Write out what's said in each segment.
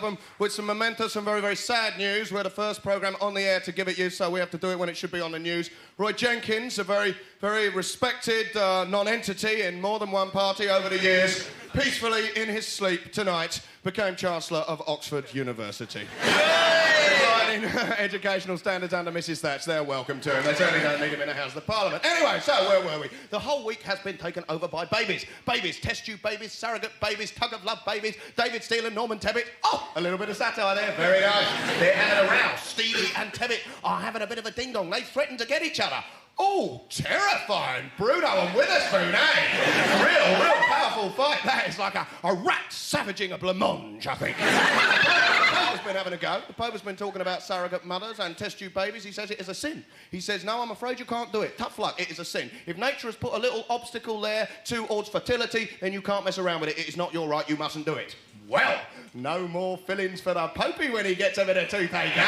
album with some momentous and very, very sad news. We're the first programme on the air to give it you, so we have to do it when it should be on the news. Roy Jenkins, a very, very respected non-entity in more than one party over the years, peacefully in his sleep tonight became Chancellor of Oxford University. Providing educational standards under Mrs Thatch. They're welcome to him. They certainly don't need him in the House of Parliament. Anyway, so where were we? The whole week has been taken over by babies. Babies, test tube babies, surrogate babies, tug-of-love babies, David Steele and Norman Tebbit. Oh, a little bit of satire there. Very nice. They're having a row. Steely and Tebbit are having a bit of a ding-dong. They threaten to get each other. Oh, terrifying. Bruno and Witherspoon, eh? Real powerful fight. That is like a rat savaging a blancmange, I think. The Pope has been having a go. The Pope has been talking about surrogate mothers and test tube babies. He says it is a sin. He says, no, I'm afraid you can't do it. Tough luck, it is a sin. If nature has put a little obstacle there towards fertility, then you can't mess around with it. It is not your right, you mustn't do it. Well, no more fillings for the Popey when he gets a bit of toothache, eh?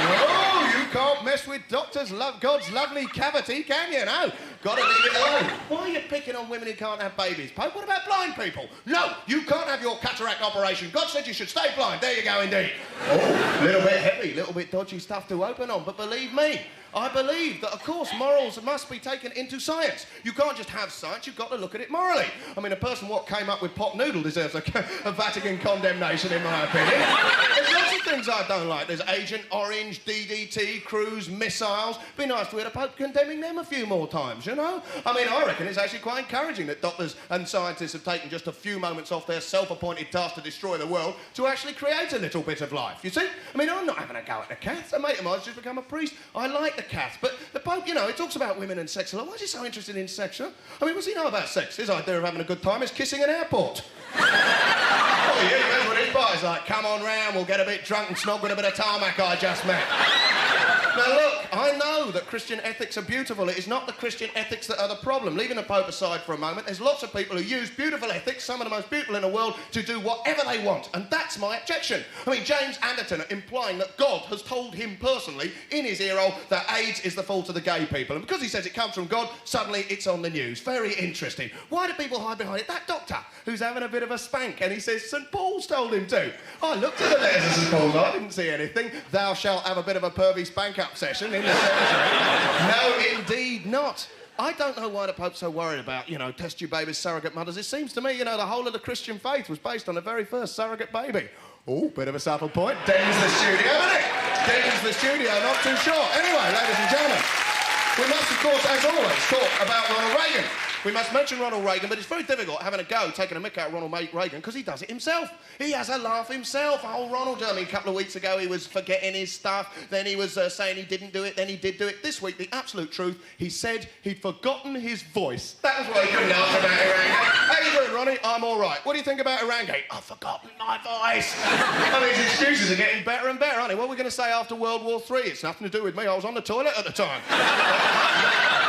No, you can't mess with God's lovely cavity, can you? No, gotta leave it alone. Why are you picking on women who can't have babies, Pope? What about blind people? No, you can't have your cataract operation. God said you should stay blind. There you go, indeed. Oh, a little bit heavy, a little bit dodgy stuff to open on, but believe me, I believe that, of course, morals must be taken into science. You can't just have science, you've got to look at it morally. I mean, a person what came up with pot noodle deserves a Vatican condemnation, in my opinion. There's lots of things I don't like. There's Agent Orange, DDT, cruise missiles. Be nice to hear the Pope condemning them a few more times, you know? I mean, I reckon it's actually quite encouraging that doctors and scientists have taken just a few moments off their self-appointed task to destroy the world to actually create a little bit of life, you see? I mean, I'm not having a go at the cats. A mate of mine's just become a priest. I like the cats, but the Pope, you know, he talks about women and sex a lot. Why is he so interested in sex, huh? I mean, what's he know about sex? His idea of having a good time is kissing an airport. Oh, yeah, that's what his body's like. Come on round, we'll get a bit drunk and snog with a bit of tarmac I just met. Now, look, I know that Christian ethics are beautiful. It is not the Christian ethics that are the problem. Leaving the Pope aside for a moment, there's lots of people who use beautiful ethics, some of the most beautiful in the world, to do whatever they want. And that's my objection. I mean, James Anderton implying that God has told him personally, in his ear hole, that AIDS is the fault of the gay people. And because he says it comes from God, suddenly it's on the news. Very interesting. Why do people hide behind it? That doctor who's having a bit of a spank, and he says St. Paul's told him to. I looked at the letters of St. Paul's. I didn't see anything. Thou shalt have a bit of a pervy spank-up session in the cemetery. No, indeed not. I don't know why the Pope's so worried about, you know, test tube babies, surrogate mothers. It seems to me, you know, the whole of the Christian faith was based on the very first surrogate baby. Oh, bit of a subtle point. Dens the studio, isn't it? Dens the studio, not too sure. Anyway, ladies and gentlemen, we must, of course, as always, talk about Ronald Reagan. We must mention Ronald Reagan, but it's very difficult having a go, taking a mick out of Ronald Reagan, because he does it himself. He has a laugh himself. Oh, Ronald, I mean, a couple of weeks ago, he was forgetting his stuff, then he was saying he didn't do it, then he did do it. This week, the absolute truth, he said he'd forgotten his voice. That was why he couldn't laugh about Irangate. How you doing, Ronnie? I'm all right. What do you think about Irangate? I've forgotten my voice. I mean, his excuses are getting better and better, aren't they? What are we going to say after World War III? It's nothing to do with me. I was on the toilet at the time.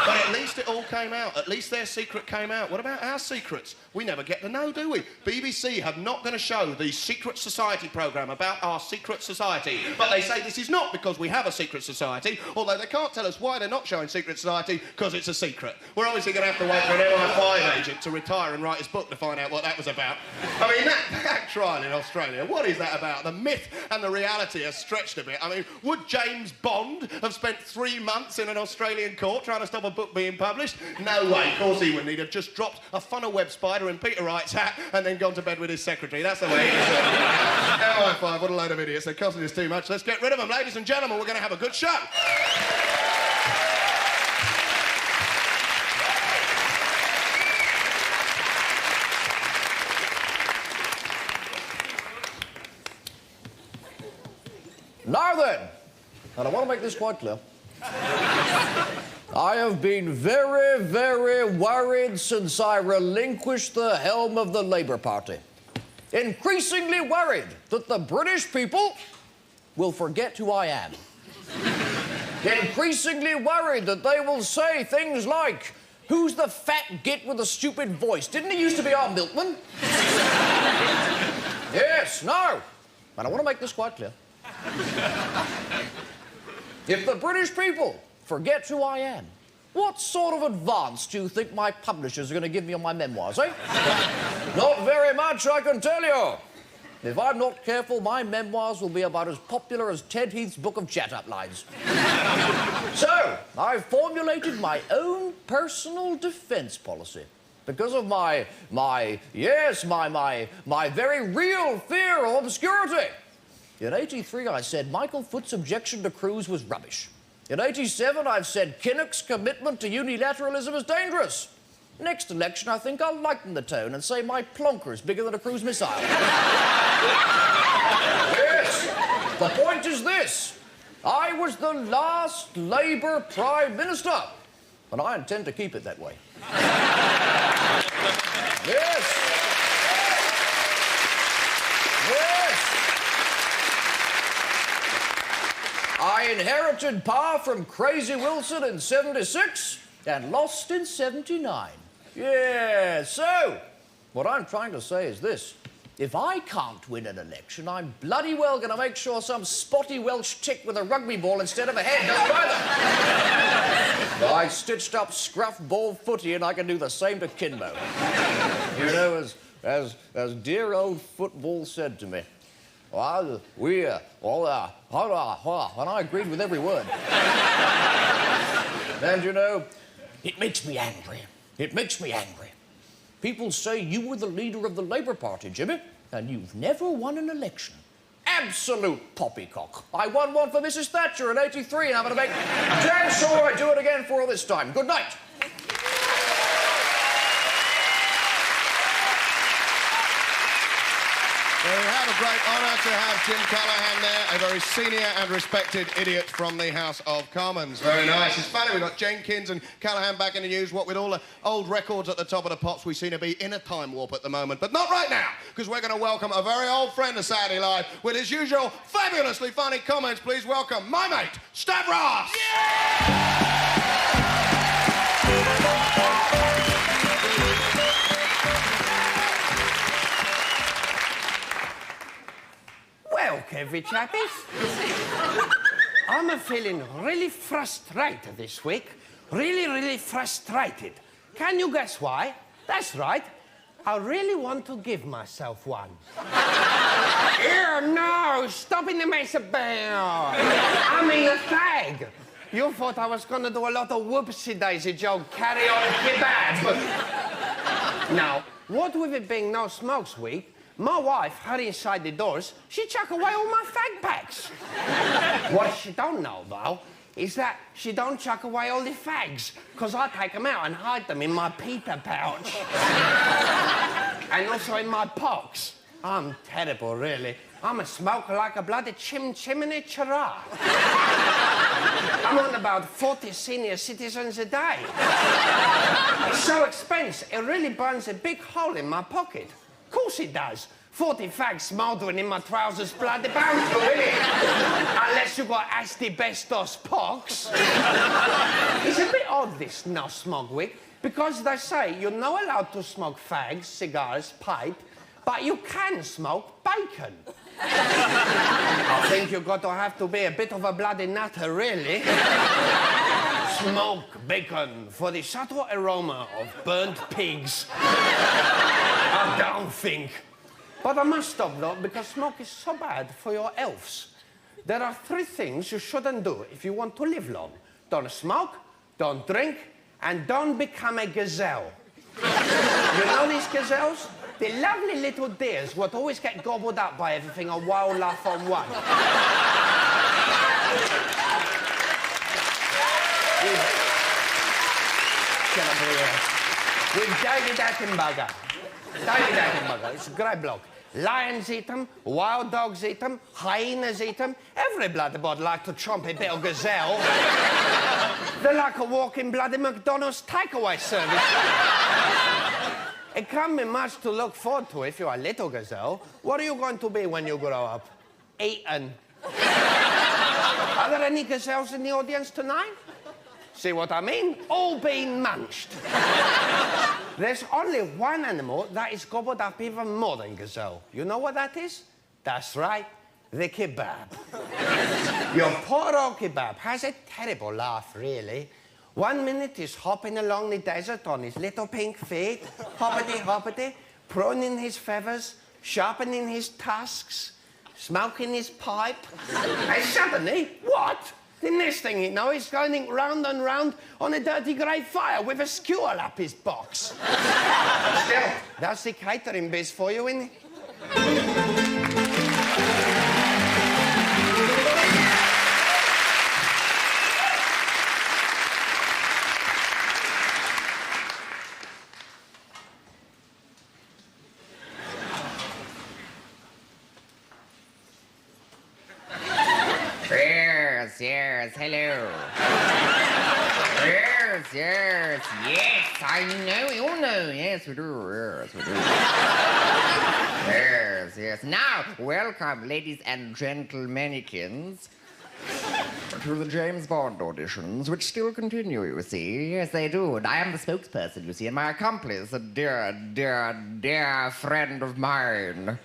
But at least it all came out. At least their secret came out. What about our secrets? We never get to know, do we? BBC have not going to show the Secret Society programme about our secret society. But they say this is not because we have a secret society, although they can't tell us why they're not showing Secret Society, because it's a secret. We're obviously going to have to wait for an MI5 agent to retire and write his book to find out what that was about. I mean, that trial in Australia, what is that about? The myth and the reality are stretched a bit. I mean, would James Bond have spent 3 months in an Australian court trying to stop a book being published? No way. Of course he wouldn't. He'd have just dropped a funnel web spider in Peter Wright's hat and then gone to bed with his secretary. That's the way it is. MI5, what a load of idiots. They're costing us too much. Let's get rid of them. Ladies and gentlemen, we're going to have a good show. Now then, and I want to make this quite clear, I have been very, very worried since I relinquished the helm of the Labour Party. Increasingly worried that the British people will forget who I am. Increasingly worried that they will say things like, who's the fat git with the stupid voice? Didn't he used to be our milkman? Yes, no. And I want to make this quite clear. If the British people forget who I am, what sort of advance do you think my publishers are going to give me on my memoirs, eh? Not very much, I can tell you. If I'm not careful, my memoirs will be about as popular as Ted Heath's book of chat-up lines. So, I've formulated my own personal defense policy because of my very real fear of obscurity. In '83, I said Michael Foot's objection to Cruz was rubbish. In '87, I've said Kinnock's commitment to unilateralism is dangerous. Next election, I think I'll lighten the tone and say my plonker is bigger than a cruise missile. Yes, the point is this. I was the last Labour Prime Minister, and I intend to keep it that way. Yes. Yes. I inherited power from Crazy Wilson in '76 and lost in '79. Yeah, so what I'm trying to say is this. If I can't win an election, I'm bloody well going to make sure some spotty Welsh tick with a rugby ball instead of a head doesn't either. I stitched up scruff ball footy and I can do the same to Kinmo. You know, as dear old football said to me, and I agreed with every word. And you know, it makes me angry. It makes me angry. People say you were the leader of the Labour Party, Jimmy, and you've never won an election. Absolute poppycock. I won one for Mrs. Thatcher in '83, and I'm going to make damn sure I do it again for her this time. Good night. We have a great honour to have Jim Callaghan there, a very senior and respected idiot from the House of Commons. Very nice. It's funny, we've got Jenkins and Callaghan back in the news. What with all the old records at the top of the pops, we seem to be in a time warp at the moment. But not right now, because we're going to welcome a very old friend of Saturday Live with his usual fabulously funny comments. Please welcome my mate, Stavros! Yeah! Well, Kevin chappies, I'm feeling really frustrated this week. Really frustrated. Can you guess why? That's right. I really want to give myself one. Ew, no! Stop in the mess about! I mean a fag. You thought I was gonna do a lot of whoopsie-daisy joke, carry on kebab. Now, what with it being No Smokes Week, my wife, her inside the doors, she chuck away all my fag packs. What she don't know, though, is that she don't chuck away all the fags, because I take them out and hide them in my Peter pouch. And also in my pox. I'm terrible, really. I'm a smoker like a bloody chimney chara. I'm on about 40 senior citizens a day. It's so expensive, it really burns a big hole in my pocket. Of course it does. 40 fags smouldering in my trousers bloody bound to, innit? Unless you got asbestos pox. It's a bit odd, this No Smoke Week, because they say you're not allowed to smoke fags, cigars, pipe, but you can smoke bacon. I think you've got to have to be a bit of a bloody nutter, really. Smoke bacon for the subtle aroma of burnt pigs. I don't think. But I must stop, though, because smoke is so bad for your health. There are 3 things you shouldn't do if you want to live long. Don't smoke, don't drink, and don't become a gazelle. You know these gazelles? The lovely little deers what always get gobbled up by everything a wildlife on one. With David Attenborough. David Attenborough, it's a great bloke. Lions eat them, wild dogs eat them, hyenas eat them. Every bloody bod like to chomp a bit of gazelle. They're like a walking bloody McDonald's takeaway service. It can't be much to look forward to if you're a little gazelle. What are you going to be when you grow up? Eaten. Are there any gazelles in the audience tonight? See what I mean? All being munched. There's only one animal that is gobbled up even more than gazelle. You know what that is? That's right, the kebab. Your poor old kebab has a terrible laugh, really. 1 minute he's hopping along the desert on his little pink feet, hoppity, hoppity, pruning his feathers, sharpening his tusks, smoking his pipe. And suddenly, what? The next thing you know, he's going round and round on a dirty grey fire with a skewer up his box. Still, that's the catering biz for you, isn't it? Yes, hello. Yes, I know, we all know. Yes, we do. Yes. Now, welcome, ladies and gentlemannikins, to the James Bond auditions, which still continue, you see. Yes, they do. And I am the spokesperson, you see, and my accomplice, a dear friend of mine.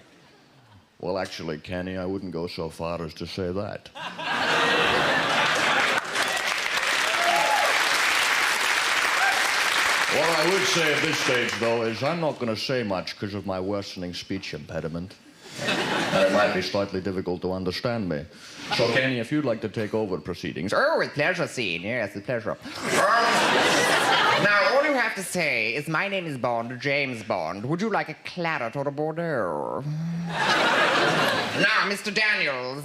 Well, actually, Kenny, I wouldn't go so far as to say that. What I would say at this stage, though, is I'm not going to say much because of my worsening speech impediment. And it might be slightly difficult to understand me. So, Kenny, if you'd like to take over proceedings. Oh, with pleasure, scene. Yes, with pleasure. Now, all you have to say is, my name is Bond, James Bond. Would you like a claret or a Bordeaux? Now, Mr. Daniels,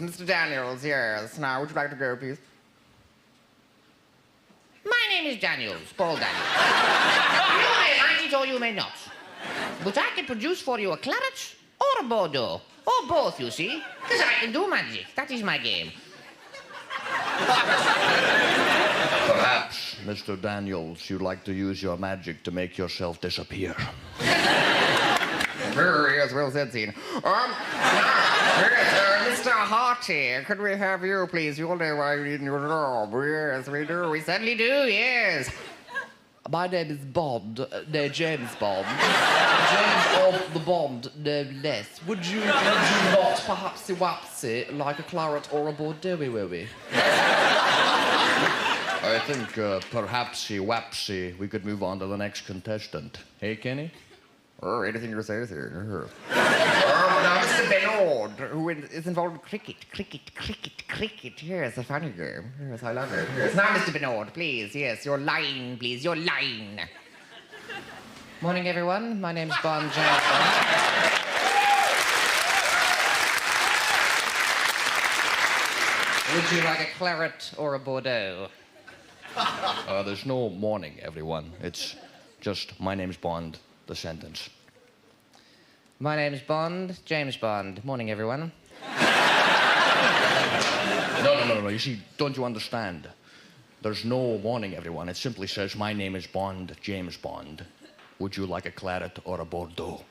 yes. Now, would you like to go, please? My name is Daniels, Paul Daniels. You may like it or you may not. But I can produce for you a claret or a Bordeaux. Or both, you see. Because I can do magic. That is my game. Perhaps, Mr. Daniels, you'd like to use your magic to make yourself disappear. Yes, well said, scene. Mr. Harty, could we have you, please? You'll know why you need your job. Yes, we do. We certainly do, yes. My name is Bond. No, James Bond. James of the Bond, no less. Would you not perhaps wapsy like a claret or a Bordeaux-y? I think perhaps wapsy, we could move on to the next contestant. Hey, Kenny? Oh, anything you say, sir. Now, Mr. Bernard, who is involved in cricket. Yes, a funny game. Yes, I love it. Yes. Now, Mr. Bernard, please. Yes, your line, please. Your line. Morning, everyone. My name's Bond James Bond. Would you like a claret or a Bordeaux? There's no morning, everyone. It's just, my name's Bond, the sentence. My name's Bond, James Bond. Morning, everyone. No. You see, don't you understand? There's no morning, everyone. It simply says, my name is Bond, James Bond. Would you like a claret or a Bordeaux?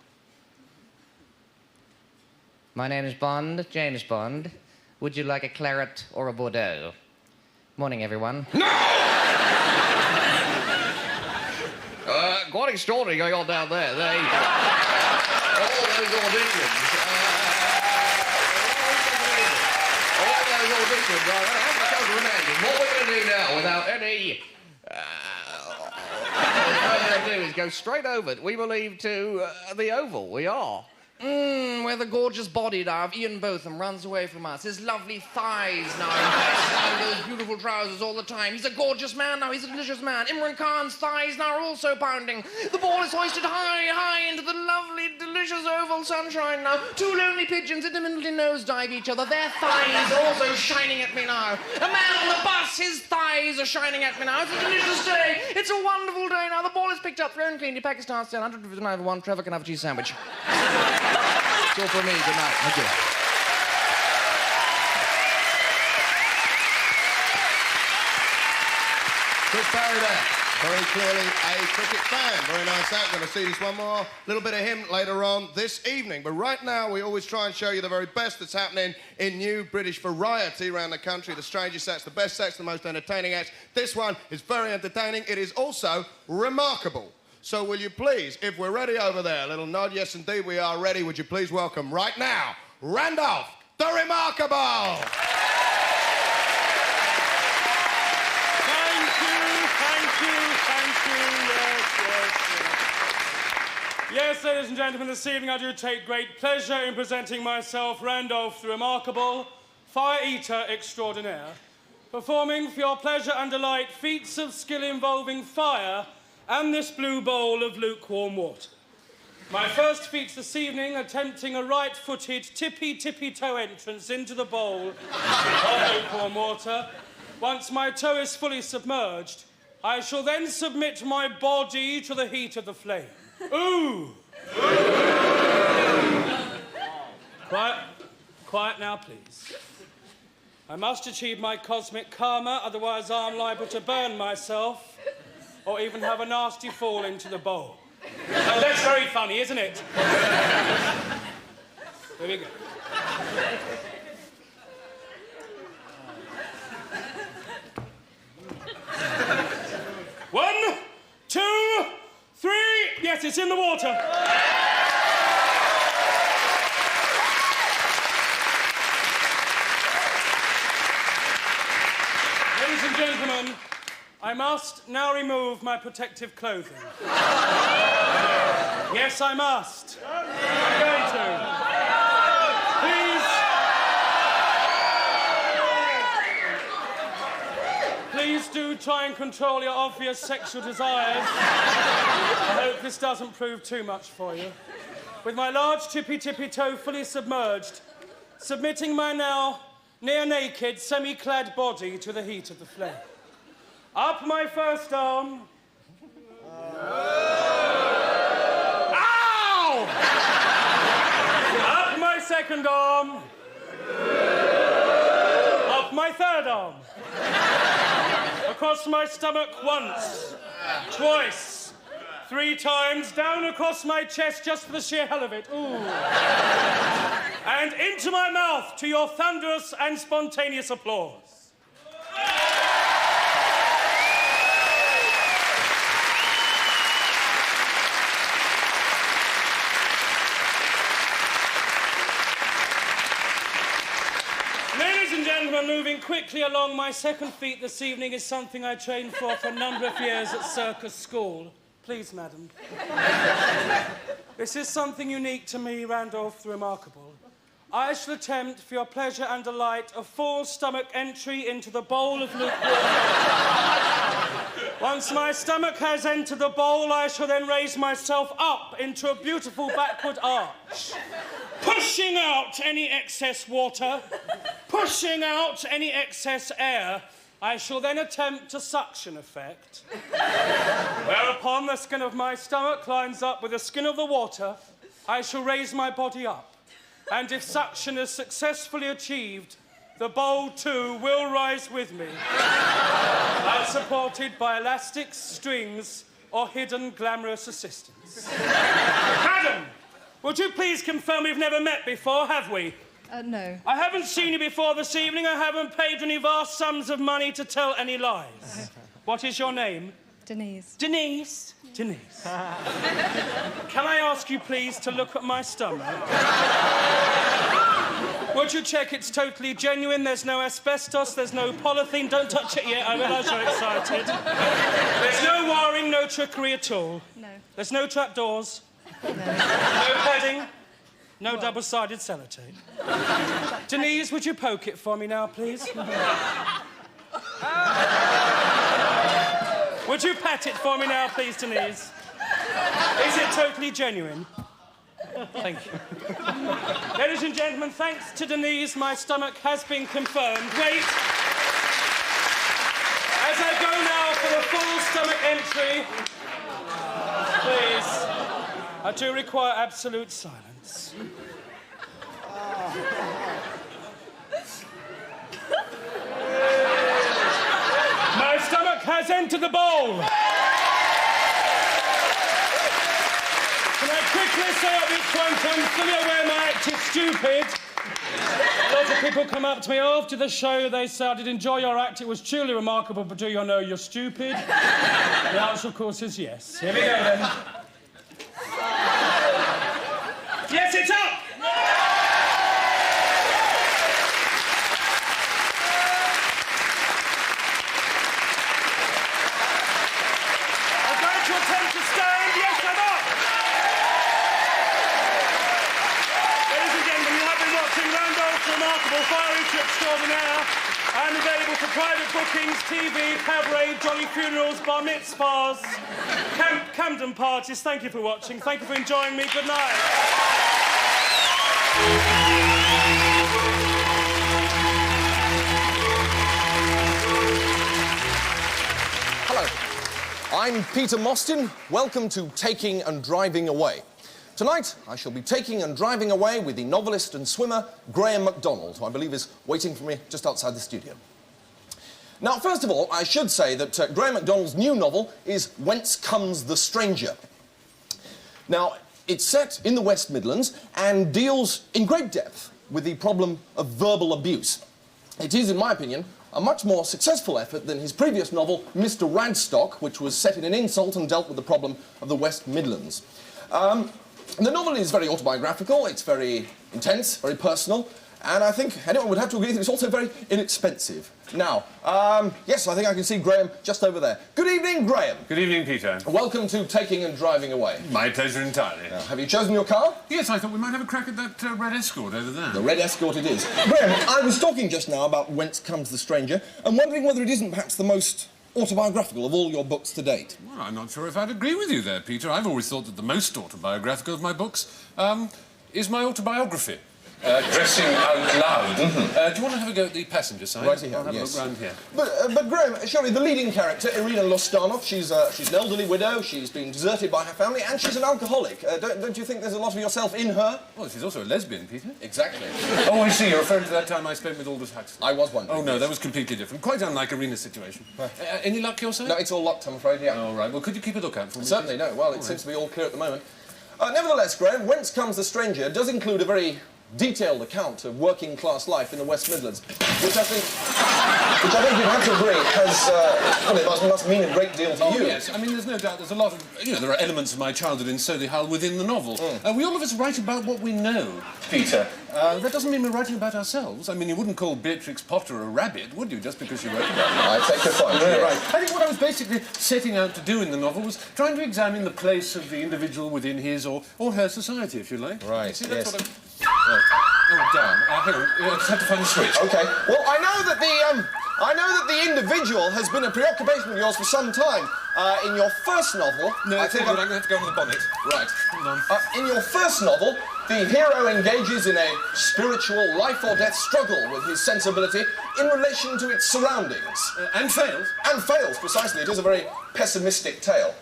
My name is Bond, James Bond. Would you like a claret or a Bordeaux? Morning, everyone. No! Quite a story going on down there. All those auditions. What we're going to do now, without any... What we're going to do is go straight over, we believe, to the Oval. We are. Where the gorgeous body now of Ian Botham runs away from us. His lovely thighs now, those beautiful trousers all the time. He's a gorgeous man now, he's a delicious man. Imran Khan's thighs now are also pounding. The ball is hoisted high into the lovely, delicious oval sunshine now. Two lonely pigeons intermittently nosedive each other, their thighs also shining at me now. A man on the bus, his thighs are shining at me now. It's a delicious day. It's a wonderful day now. The ball is picked up, thrown cleanly. Pakistan stand 159 for 1. Trevor can have a cheese sandwich. That's all for me. Good night. Thank you. Chris Barry there. Very clearly a cricket fan. Very nice act. Going to see this one more. Little bit of him later on this evening. But right now, we always try and show you the very best that's happening in new British variety around the country. The strangest acts, the best acts, the most entertaining acts. This one is very entertaining. It is also remarkable. So will you please, if we're ready over there, a little nod, yes indeed we are ready, would you please welcome right now, Randolph the Remarkable! Thank you. Yes, Yes, ladies and gentlemen, this evening I do take great pleasure in presenting myself, Randolph the Remarkable, Fire Eater Extraordinaire, performing for your pleasure and delight feats of skill involving fire and this blue bowl of lukewarm water. My first feat this evening, attempting a right-footed tippy-toe entrance into the bowl of lukewarm water. Once my toe is fully submerged, I shall then submit my body to the heat of the flame. Ooh! Quiet now, please. I must achieve my cosmic karma, otherwise I'm liable to burn myself or even have a nasty fall into the bowl. Oh, that's very funny, isn't it? Here we go. One, two, three. Yes, it's in the water. Ladies and gentlemen, I must now remove my protective clothing. Yes, I must. I'm going to. Please do try and control your obvious sexual desires. I hope this doesn't prove too much for you. With my large tippy toe fully submerged, submitting my now near-naked, semi-clad body to the heat of the flame. Up my first arm. Ow! Up my second arm. Up my third arm. Across my stomach once, twice, 3 times, down across my chest just for the sheer hell of it. Ooh. And into my mouth to your thunderous and spontaneous applause. Moving quickly along, my second feat this evening is something I trained for a number of years at circus school. Please, madam. This is something unique to me, Randolph the Remarkable. I shall attempt, for your pleasure and delight, a full stomach entry into the bowl of lukewarm. Once my stomach has entered the bowl, I shall then raise myself up into a beautiful backward arch, pushing out any excess water, pushing out any excess air. I shall then attempt a suction effect, whereupon the skin of my stomach lines up with the skin of the water. I shall raise my body up, and if suction is successfully achieved, the bowl too will rise with me, unsupported by elastics, strings, or hidden glamorous assistance. Madam, would you please confirm we've never met before, have we? No. I haven't seen you before this evening. I haven't paid any vast sums of money to tell any lies. What is your name? Denise. Denise? Denise. Can I ask you, please, to look at my stomach? Would you check it's totally genuine? There's no asbestos, there's no polythene. Don't touch it yet, I realise you're excited. There's no wiring, no trickery at all. No. There's no trapdoors. No. No padding. No double-sided sellotape. Denise, would you poke it for me now, please? Would you pat it for me now, please, Denise? Is it totally genuine? Thank you. Ladies and gentlemen, thanks to Denise, my stomach has been confirmed. Wait. As I go now for the full stomach entry, please, I do require absolute silence. My stomach has entered the bowl. Can I quickly say at this point, I'm fully aware my act is stupid. A lot of people come up to me after the show, they say, I did enjoy your act, it was truly remarkable, but do you know you're stupid? The answer, of course, is yes. Here we go, then. Yes, it's up! I'm going to attempt to stand. Yes, I'm up! and available for private bookings, TV, cabaret, jolly funerals, bar mitzvahs, Camden parties. Thank you for watching. Thank you for enjoying me. Good night. Hello, I'm Peter Mostyn. Welcome to Taking and Driving Away. Tonight, I shall be taking and driving away with the novelist and swimmer Graham McDonald, who I believe is waiting for me just outside the studio. Now, first of all, I should say that Graham McDonald's new novel is Whence Comes the Stranger. Now, it's set in the West Midlands and deals in great depth with the problem of verbal abuse. It is, in my opinion, a much more successful effort than his previous novel, Mr. Radstock, which was set in an insult and dealt with the problem of the West Midlands. The novel is very autobiographical, it's very intense, very personal, and I think anyone would have to agree that it's also very inexpensive. Now, yes, I think I can see Graham just over there. Good evening, Graham. Good evening, Peter. Welcome to Taking and Driving Away. My pleasure entirely. Now, have you chosen your car? Yes, I thought we might have a crack at that red Escort over there. The Red Escort it is. Graham, I was talking just now about Whence Comes the Stranger, and wondering whether it isn't perhaps the most autobiographical of all your books to date. Well, I'm not sure if I'd agree with you there, Peter. I've always thought that the most autobiographical of my books is my autobiography. Dressing Out Loud. Mm-hmm. Do you want to have a go at the passenger side? Right here, I'll have yes. a look round here. But Graham, surely the leading character, Irina Lostanov, she's an elderly widow, she's been deserted by her family, and she's an alcoholic. Don't you think there's a lot of yourself in her? Well, she's also a lesbian, Peter. Exactly. Oh, I see. You're referring to that time I spent with Aldous Huxley. I was wondering. Oh, no, that was completely different. Quite unlike Irina's situation. Any luck your side? No, it's all locked, I'm afraid, yeah. All right. Well, could you keep a lookout for me? Certainly, no. Well, it seems to be all clear at the moment. Nevertheless, Graham, Whence Comes the Stranger does include a very detailed account of working-class life in the West Midlands, which I think you'd have to agree has, well, it must mean a great deal to you. Yes, I mean, there's no doubt there's a lot of, there are elements of my childhood in Solihull within the novel. We all of us write about what we know, Peter. That doesn't mean we're writing about ourselves. I mean, you wouldn't call Beatrix Potter a rabbit, would you, just because you wrote about her? I take your point. Yeah, Yes. right. I think what I was basically setting out to do in the novel was trying to examine the place of the individual within his or her society, if you like. Right, You see, that's yes. what I'm... Oh, damn. Hang on. I just have to find the switch. Okay. Well, I know that the individual has been a preoccupation of yours for some time. In your first novel... No, I think I'm going to have to go on the bonnet. Right. Hold on. In your first novel, the hero engages in a spiritual life-or-death struggle with his sensibility in relation to its surroundings. And failed. And fails, precisely. It is a very pessimistic tale.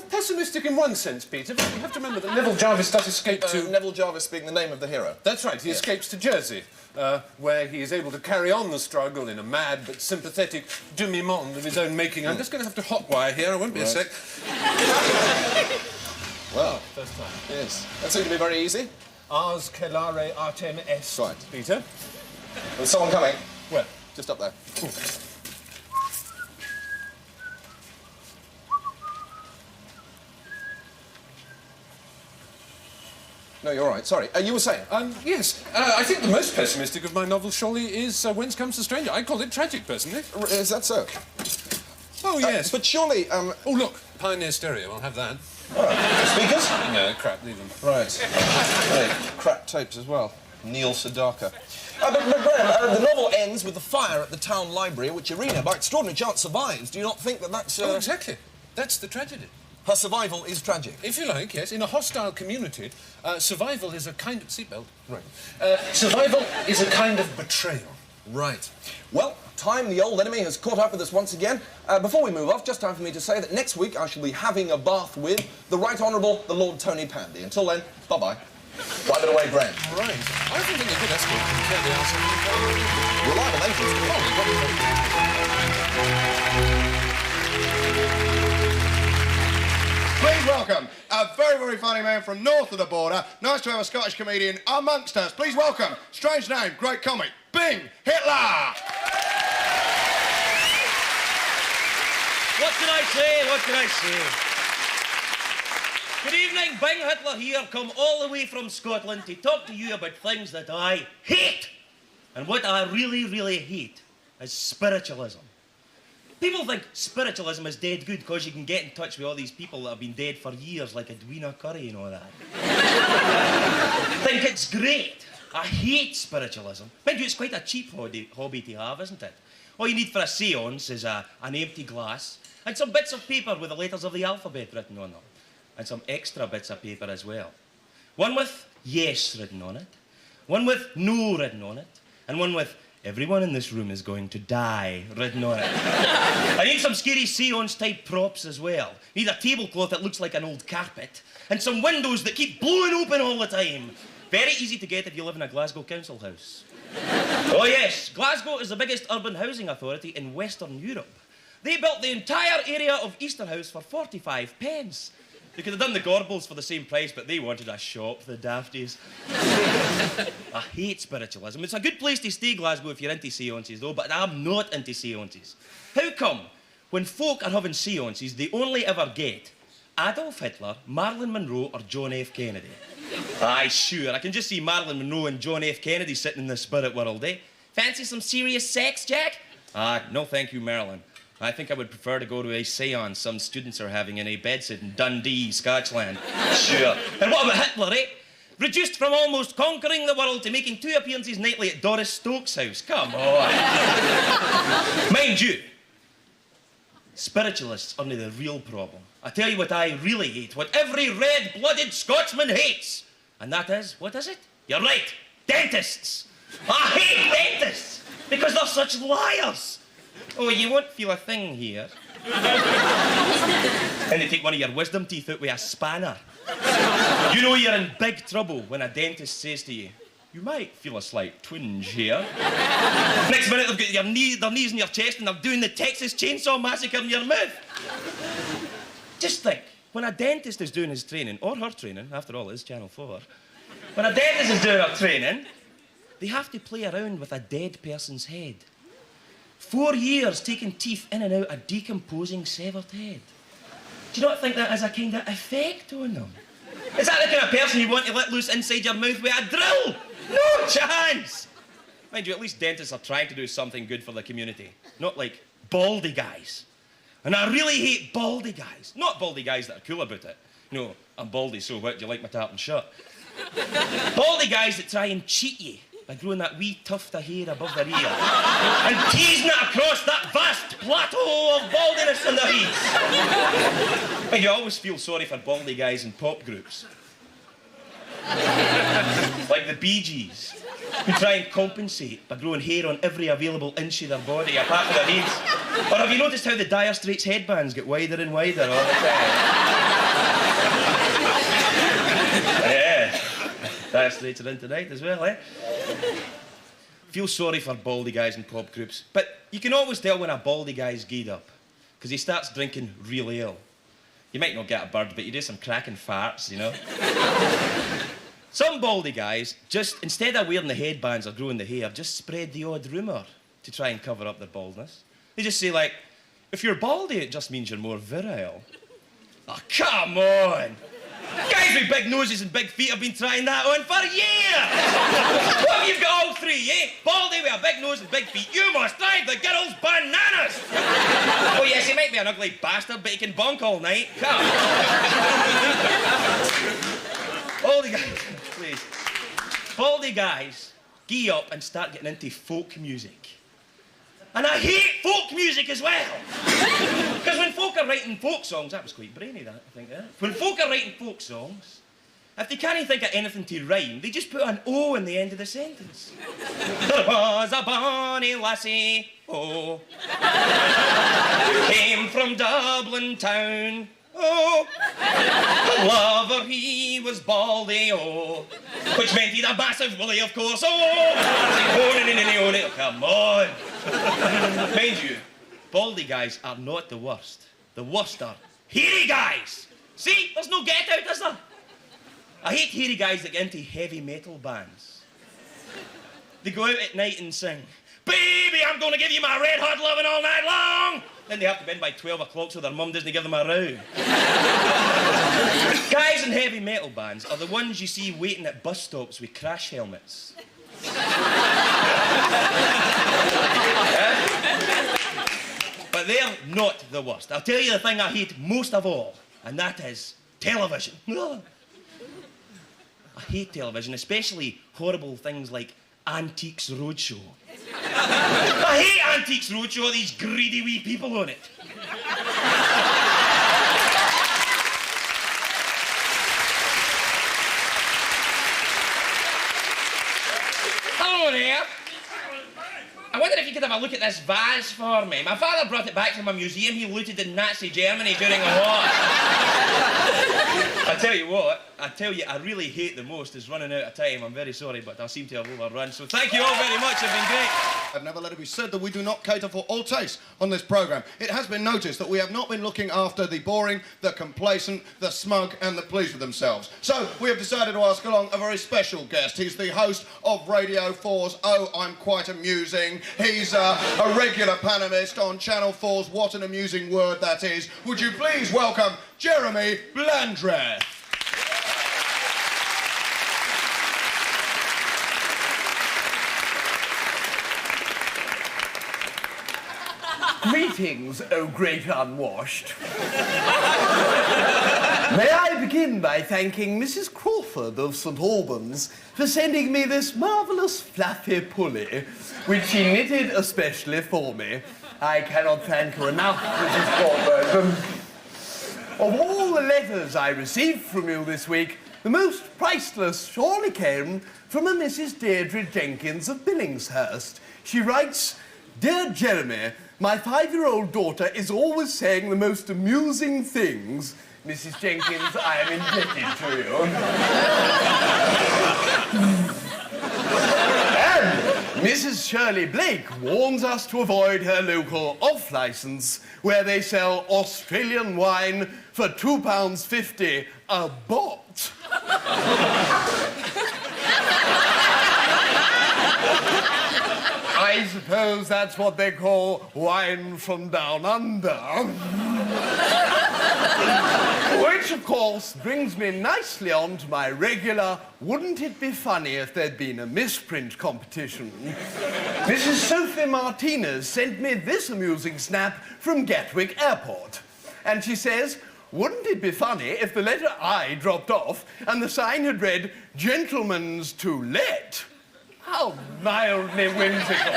Pessimistic in one sense, Peter, but you have to remember that Neville Jarvis does escape to... Neville Jarvis being the name of the hero. That's right, he escapes to Jersey, where he is able to carry on the struggle in a mad but sympathetic demi-monde of his own making. I'm just going to have to hotwire here, I won't be a sec. Well, First time. yes. That seemed to be very easy. Ars celare artem est. Right. Peter? There's someone coming. Where? Just up there. No, you're all right. Sorry. You were saying? Yes. I think the most pessimistic of my novels surely is Whence Comes the Stranger. I call it tragic, personally. Is that so? Oh, yes. But surely, Oh, look. Pioneer stereo. I'll have that. speakers? No, crap. Leave them. Right. Crap tapes as well. Neil Sedaka. But Graham, the novel ends with the fire at the town library, which Irina, by extraordinary chance, survives. Do you not think that that's... Oh, exactly. That's the tragedy. Her survival is tragic. If you like, yes. In a hostile community, survival is a kind of... Seatbelt. Right. Survival is a kind of betrayal. Right. Well, time, the old enemy, has caught up with us once again. Before we move off, just time for me to say that next week I shall be having a bath with the Right Honourable the Lord Tony Pandy. Until then, bye-bye. Drive it away, Graham. Right. I don't think a good escort can tear the arse off. Reliable Please welcome a very, very funny man from north of the border. Nice to have a Scottish comedian amongst us. Please welcome, strange name, great comic, Bing Hitler! What can I say? What can I say? Good evening, Bing Hitler here, come all the way from Scotland to talk to you about things that I hate. And what I really, really hate is spiritualism. People think spiritualism is dead good because you can get in touch with all these people that have been dead for years, like Edwina Curry and all that. Think it's great. I hate spiritualism. Mind you, it's quite a cheap hobby to have, isn't it? All you need for a seance is an empty glass and some bits of paper with the letters of the alphabet written on them. And some extra bits of paper as well. One with yes written on it, one with no written on it, and one with everyone in this room is going to die written on it. I need some scary seance-type props as well. I need a tablecloth that looks like an old carpet, and some windows that keep blowing open all the time. Very easy to get if you live in a Glasgow council house. Oh yes, Glasgow is the biggest urban housing authority in Western Europe. They built the entire area of Easterhouse for 45 pence. They could have done the Gorbals for the same price, but they wanted a shop, the dafties. I hate spiritualism. It's a good place to stay, Glasgow, if you're into seances, though, but I'm not into seances. How come, when folk are having seances, they only ever get Adolf Hitler, Marilyn Monroe, or John F. Kennedy? Aye, sure. I can just see Marilyn Monroe and John F. Kennedy sitting in the spirit world, eh? Fancy some serious sex, Jack? Ah, no thank you, Marilyn. I think I would prefer to go to a seance some students are having in a bedsit in Dundee, Scotland. Sure. And what about Hitler, eh? Reduced from almost conquering the world to making 2 appearances nightly at Doris Stokes' house. Come on. Mind you, spiritualists aren't the real problem. I tell you what I really hate, what every red-blooded Scotsman hates. And that is, what is it? You're right, dentists. I hate dentists because they're such liars. Oh, you won't feel a thing here. And they take one of your wisdom teeth out with a spanner. You know you're in big trouble when a dentist says to you, you might feel a slight twinge here. Next minute they've got their knees in your chest and they're doing the Texas Chainsaw Massacre in your mouth. Just think, when a dentist is doing his training, or her training, after all, it is Channel 4, when a dentist is doing her training, they have to play around with a dead person's head. 4 years taking teeth in and out a decomposing severed head. Do you not think that has a kind of effect on them? Is that the kind of person you want to let loose inside your mouth with a drill? No chance! Mind you, at least dentists are trying to do something good for the community. Not like baldy guys. And I really hate baldy guys. Not baldy guys that are cool about it. No, I'm baldy, so what, do you like my tartan shirt? Baldy guys that try and cheat you by growing that wee tuft of hair above their ear and teasing it across that vast plateau of baldiness in their heads. And you always feel sorry for baldy guys in pop groups. Like the Bee Gees, who try and compensate by growing hair on every available inch of their body apart from their heads. Or have you noticed how the Dire Straits headbands get wider and wider all the time? Yeah. Dire Straits are in tonight as well, eh? Feel sorry for baldy guys in pop groups, but you can always tell when a baldy guy's geared up, because he starts drinking real ale. You might not get a bird, but you do some cracking farts, you know? Some baldy guys, just instead of wearing the headbands or growing the hair, just spread the odd rumour to try and cover up their baldness. They just say, like, if you're baldy, it just means you're more virile. Oh, come on! Guys with big noses and big feet have been trying that on for years! What have you got all 3, eh? Baldy with a big nose and big feet. You must drive the girls bananas! Oh yes, he might be an ugly bastard, but he can bonk all night. Come. Baldy guys, please. Baldy guys, gee up and start getting into folk music. And I hate folk music as well. Because when folk are writing folk songs, that was quite brainy, that, I think, eh? When folk are writing folk songs, if they can't think of anything to rhyme, they just put an O in the end of the sentence. There was a bonny lassie, oh, came from Dublin town, oh, the lover he was baldy, oh, which meant he'd a massive willy, of course, oh, come on. Mind you, baldy guys are not the worst. The worst are hairy guys. See, there's no get out, is there? I hate hairy guys that get into heavy metal bands. They go out at night and sing, baby, I'm going to give you my red hot loving all night long. Then they have to be in by 12 o'clock so their mum doesn't give them a row. Guys in heavy metal bands are the ones you see waiting at bus stops with crash helmets. But they're not the worst. I'll tell you the thing I hate most of all, and that is television. I hate television, especially horrible things like Antiques Roadshow. I hate Antiques Roadshow, all these greedy wee people on it. Hello there. I wonder if you could have a look at this vase for me. My father brought it back from a museum he looted in Nazi Germany during the war. I tell you what, I really hate the most is running out of time. I'm very sorry, but I seem to have overrun. So thank you all very much. It's been great. I've never let it be said that we do not cater for all tastes on this programme. It has been noticed that we have not been looking after the boring, the complacent, the smug and the pleased with themselves. So we have decided to ask along a very special guest. He's the host of Radio 4's Oh, I'm Quite Amusing. He's a regular panelist on Channel 4's What an Amusing Word That Is. Would you please welcome Jeremy Blandreth. Greetings, oh great unwashed. May I begin by thanking Mrs. Crawford of St. Albans for sending me this marvellous fluffy pulley, which she knitted especially for me. I cannot thank her enough, Mrs. Crawford. Of all the letters I received from you this week, the most priceless surely came from a Mrs. Deirdre Jenkins of Billingshurst. She writes, "Dear Jeremy, my 5-year-old daughter is always saying the most amusing things. Mrs. Jenkins, I am indebted to you." And Mrs. Shirley Blake warns us to avoid her local off-licence, where they sell Australian wine for £2.50 a bot. I suppose that's what they call wine from down under. Which, of course, brings me nicely on to my regular wouldn't it be funny if there'd been a misprint competition. Mrs. Sophie Martinez sent me this amusing snap from Gatwick Airport. And she says, wouldn't it be funny if the letter I dropped off and the sign had read, Gentlemen's to Let? How mildly whimsical.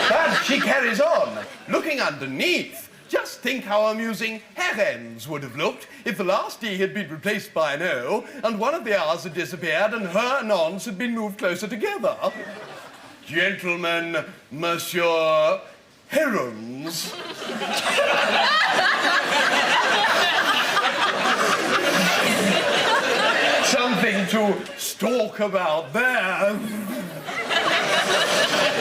But she carries on, looking underneath. Just think how amusing herons would have looked if the last E had been replaced by an O and one of the R's had disappeared and her and ons had been moved closer together. Gentlemen, Monsieur Herons. Something to stalk about there.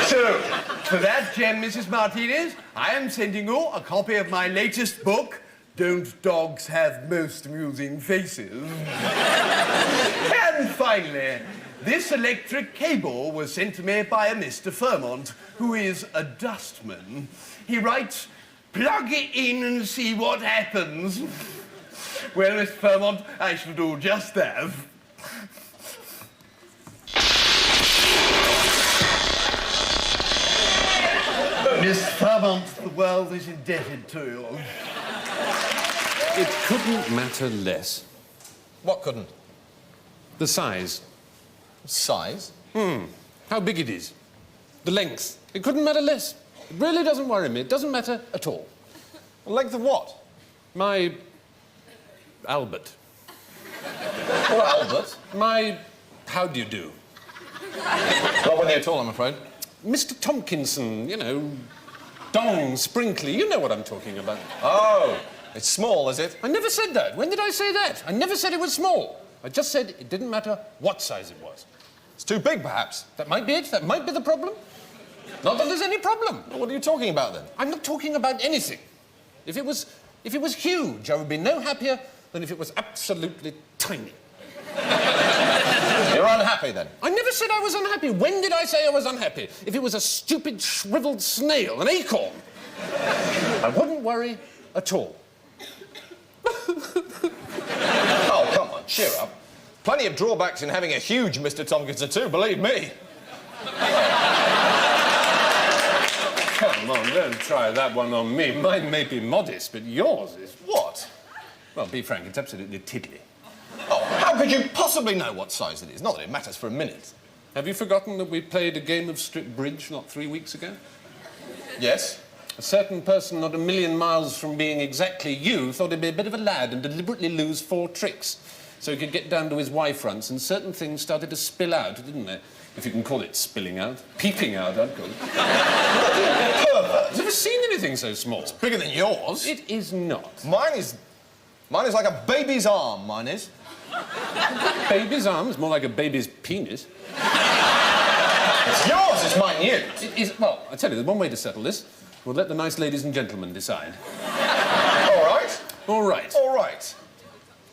So, for that gem, Mrs. Martinez, I am sending you a copy of my latest book, Don't Dogs Have Most Amusing Faces? And finally, this electric cable was sent to me by a Mr. Fairmont, who is a dustman. He writes, plug it in and see what happens. Well, Mr. Fairmont, I shall do just that. Miss Fairmont, the world is indebted to you. It couldn't matter less. What couldn't? The size. Size? How big it is. The length. It couldn't matter less. It really doesn't worry me. It doesn't matter at all. The length of what? My Albert. Or Albert? My how do you do? Not with you at all, I'm afraid. Mr. Tompkinson, you know, Dong, Sprinkly, you know what I'm talking about. Oh, it's small, is it? I never said that. When did I say that? I never said it was small. I just said it didn't matter what size it was. It's too big, perhaps. That might be it. That might be the problem. Not that there's any problem. Well, what are you talking about, then? I'm not talking about anything. If it was huge, I would be no happier than if it was absolutely tiny. You're unhappy, then? I never said I was unhappy. When did I say I was unhappy? If it was a stupid, shriveled snail, an acorn, I wouldn't worry at all. Oh, come on, cheer up. Plenty of drawbacks in having a huge Mr. Tompkinson, too, believe me. Come on, don't try that one on me. Mine may be modest, but yours is... What? Well, be frank, it's absolutely tiddly. Oh, how could you possibly know what size it is? Not that it matters for a minute. Have you forgotten that we played a game of strip bridge not 3 weeks ago? Yes? A certain person not a million miles from being exactly you thought he'd be a bit of a lad and deliberately lose 4 tricks so he could get down to his Y-fronts, and certain things started to spill out, didn't they? If you can call it spilling out. Peeping out, I'd call it. Have you ever seen anything so small? It's bigger than yours. It is not. Mine is like a baby's arm, mine is. Baby's arm is more like a baby's penis. It's yours, it's minute. It is, well, I tell you, there's one way to settle this. We'll let the nice ladies and gentlemen decide. All right. All right. All right.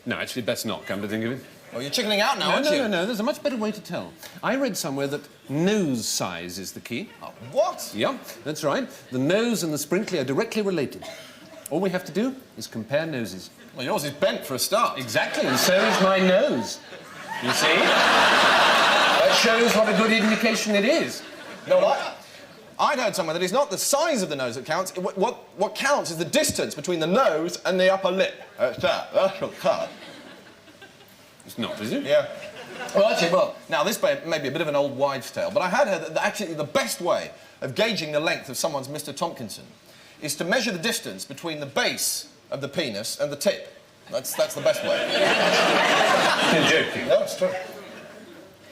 No, actually, best not, come to think of it. Well, you're chickening out now, No, aren't no, you? no, no, there's a much better way to tell. I read somewhere that nose size is the key. Oh, what? Yeah, that's right. The nose and the sprinkly are directly related. All we have to do is compare noses. Well, yours is bent for a start. Exactly, and so is my nose. You see? That shows what a good indication it is. No, I'd heard somewhere that it's not the size of the nose that counts. What counts is the distance between the nose and the upper lip. That's what counts. It's not, is it? Yeah. Well, now this may be a bit of an old wives' tale, but I had heard that actually the best way of gauging the length of someone's Mr. Tompkinson is to measure the distance between the base of the penis and the tip. That's the best way. You're joking. No, it's true.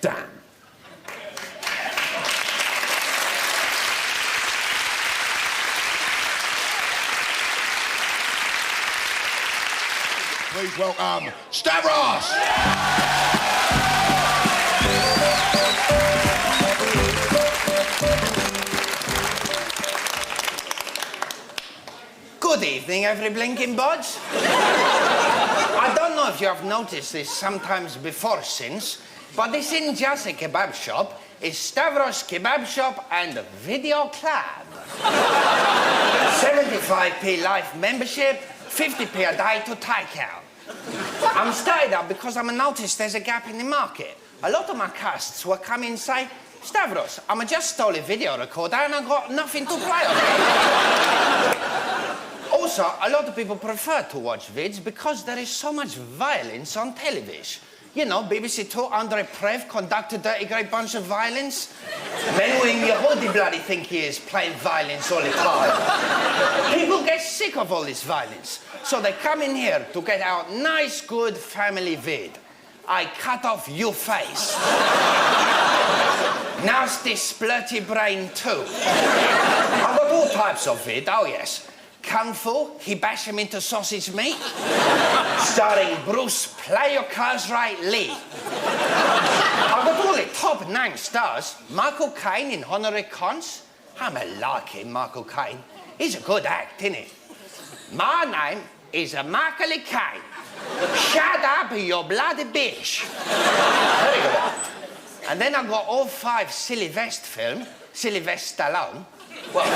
Damn. Please welcome Stavros! Good evening, every blinking buds. I don't know if you have noticed this sometimes before since, but this isn't just a kebab shop. It's Stavros Kebab Shop and Video Club. 75p life membership, 50p a day to take out. I'm started up because I noticed there's a gap in the market. A lot of my casts will come in and say, Stavros, I just stole a video recorder and I got nothing to play on. Also, a lot of people prefer to watch vids because there is so much violence on television. You know, BBC Two, Andre Prev conducted Dirty Great Bunch of Violence. Men who you hoodie bloody think he is playing violence all the time. People get sick of all this violence. So they come in here to get our nice, good family vid. I cut off your face. Nasty, splurty brain too. I've got all types of vid, oh yes. Kung Fu, he bash him into sausage meat. Starring Bruce Play Your Cards Right Lee. I've got all the top 9 stars. Michael Caine in Honorary Cons. I'm a larking, Michael Caine. He's a good act, isn't he? My name is Macaulay Caine. Shut up, you bloody bitch. Very good act. And then I've got all 5 Sylvester films. Sylvester Stallone. Well...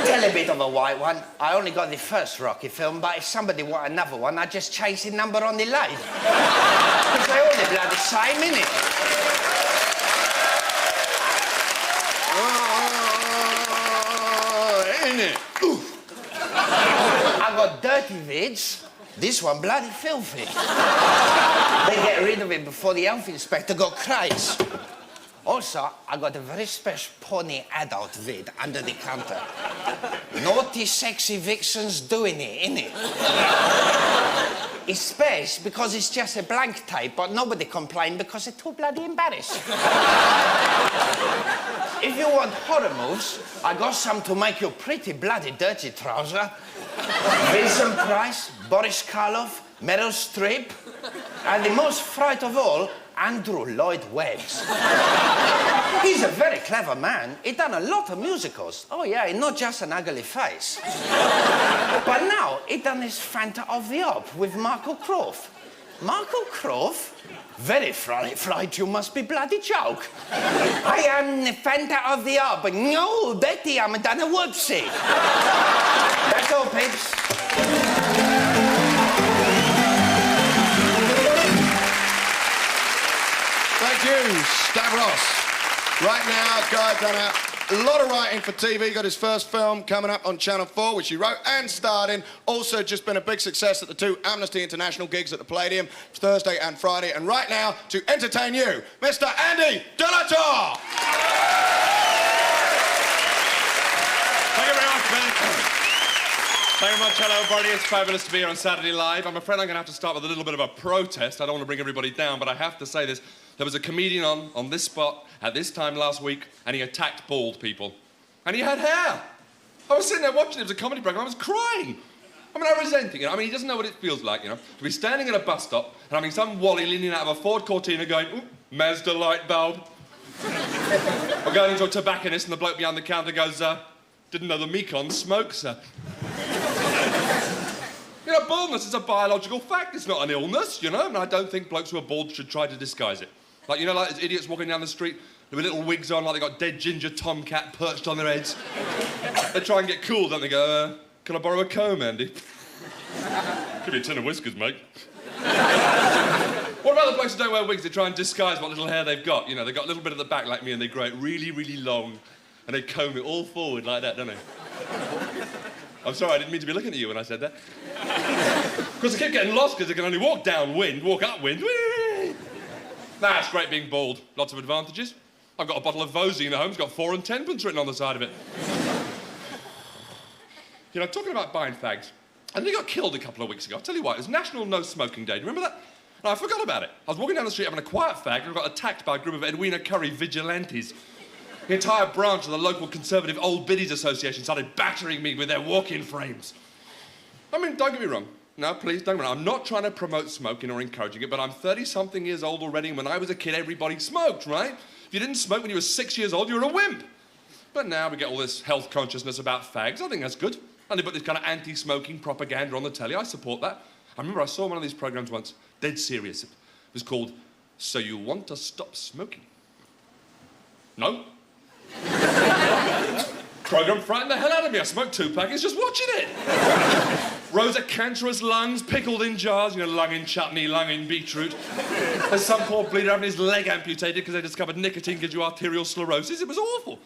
Tell a bit of a white one. I only got the first Rocky film, but if somebody want another one, I just change the number on the line. Because they all the bloody same, innit? Innit? I got dirty vids. This one bloody filthy. They get rid of it before the health inspector got crazy. Also, I got a very special pony adult vid under the counter. Naughty, sexy vixens doing it, innit? It's special because it's just a blank tape, but nobody complained because they're too bloody embarrassed. If you want horror moves, I got some to make you pretty bloody dirty trouser. Vincent Price, Boris Karloff, Meryl Streep, and the most fright of all, Andrew Lloyd Webber. He's a very clever man. He done a lot of musicals. Oh, yeah, and not just an ugly face. But now, he done his Fanta of the Op with Marco Croft. Marco Croft? Very fright, you must be bloody joke. I am the Fanta of the Op. No, Betty, I'm done a whoopsie. That's all, peeps. Thank you, Stavros. Right now, guys, a lot of writing for TV. Got his first film coming up on Channel 4, which he wrote and starred in. Also just been a big success at the 2 Amnesty International gigs at the Palladium, Thursday and Friday. And right now, to entertain you, Mr. Andy de la Tour! Thank you very much, Ben. Thank you very much. Hello, everybody. It's fabulous to be here on Saturday Live. I'm afraid I'm going to have to start with a little bit of a protest. I don't want to bring everybody down, but I have to say this. There was a comedian on this spot at this time last week, and he attacked bald people. And he had hair. I was sitting there watching it. It was a comedy program. I was crying. I mean, I resent it, you know. I mean, he doesn't know what it feels like, you know, to be standing at a bus stop and having some wally leaning out of a Ford Cortina going, ooh, Mazda light bulb. Or going into a tobacconist and the bloke behind the counter goes, didn't know the Mekong smokes, sir. You know, baldness is a biological fact. It's not an illness, you know, and I don't think blokes who are bald should try to disguise it. Like, you know, like these idiots walking down the street with little wigs on, like they got dead ginger tomcat perched on their heads. They try and get cool, don't they? Go, can I borrow a comb, Andy? Give me a tin of whiskers, mate. What about the blokes who don't wear wigs? They try and disguise what little hair they've got. You know, they've got a little bit at the back like me and they grow it really, really long and they comb it all forward like that, don't they? I'm sorry, I didn't mean to be looking at you when I said that. Because they keep getting lost because they can only walk downwind, walk upwind. Whee! Nah, it's great being bald. Lots of advantages. I've got a bottle of Vosine at home. It's got 4 and 10 pence written on the side of it. You know, talking about buying fags, and he got killed a couple of weeks ago. I'll tell you what, it was National No Smoking Day. Do you remember that? No, I forgot about it. I was walking down the street having a quiet fag and I got attacked by a group of Edwina Curry vigilantes. The entire branch of the local Conservative Old Biddies Association started battering me with their walk-in frames. I mean, don't get me wrong. No, please, don't get me wrong. I'm not trying to promote smoking or encouraging it, but I'm 30-something years old already, and when I was a kid, everybody smoked, right? If you didn't smoke when you were 6 years old, you were a wimp. But now we get all this health consciousness about fags. I think that's good. And they put this kind of anti-smoking propaganda on the telly. I support that. I remember I saw one of these programs once, dead serious. It was called, So You Want to Stop Smoking? No? Program frightened the hell out of me. I smoked 2 packets just watching it. Rows of cancerous lungs pickled in jars, you know, lung in chutney, lung in beetroot. There's some poor bleeder having his leg amputated because they discovered nicotine gives you arterial sclerosis. It was awful.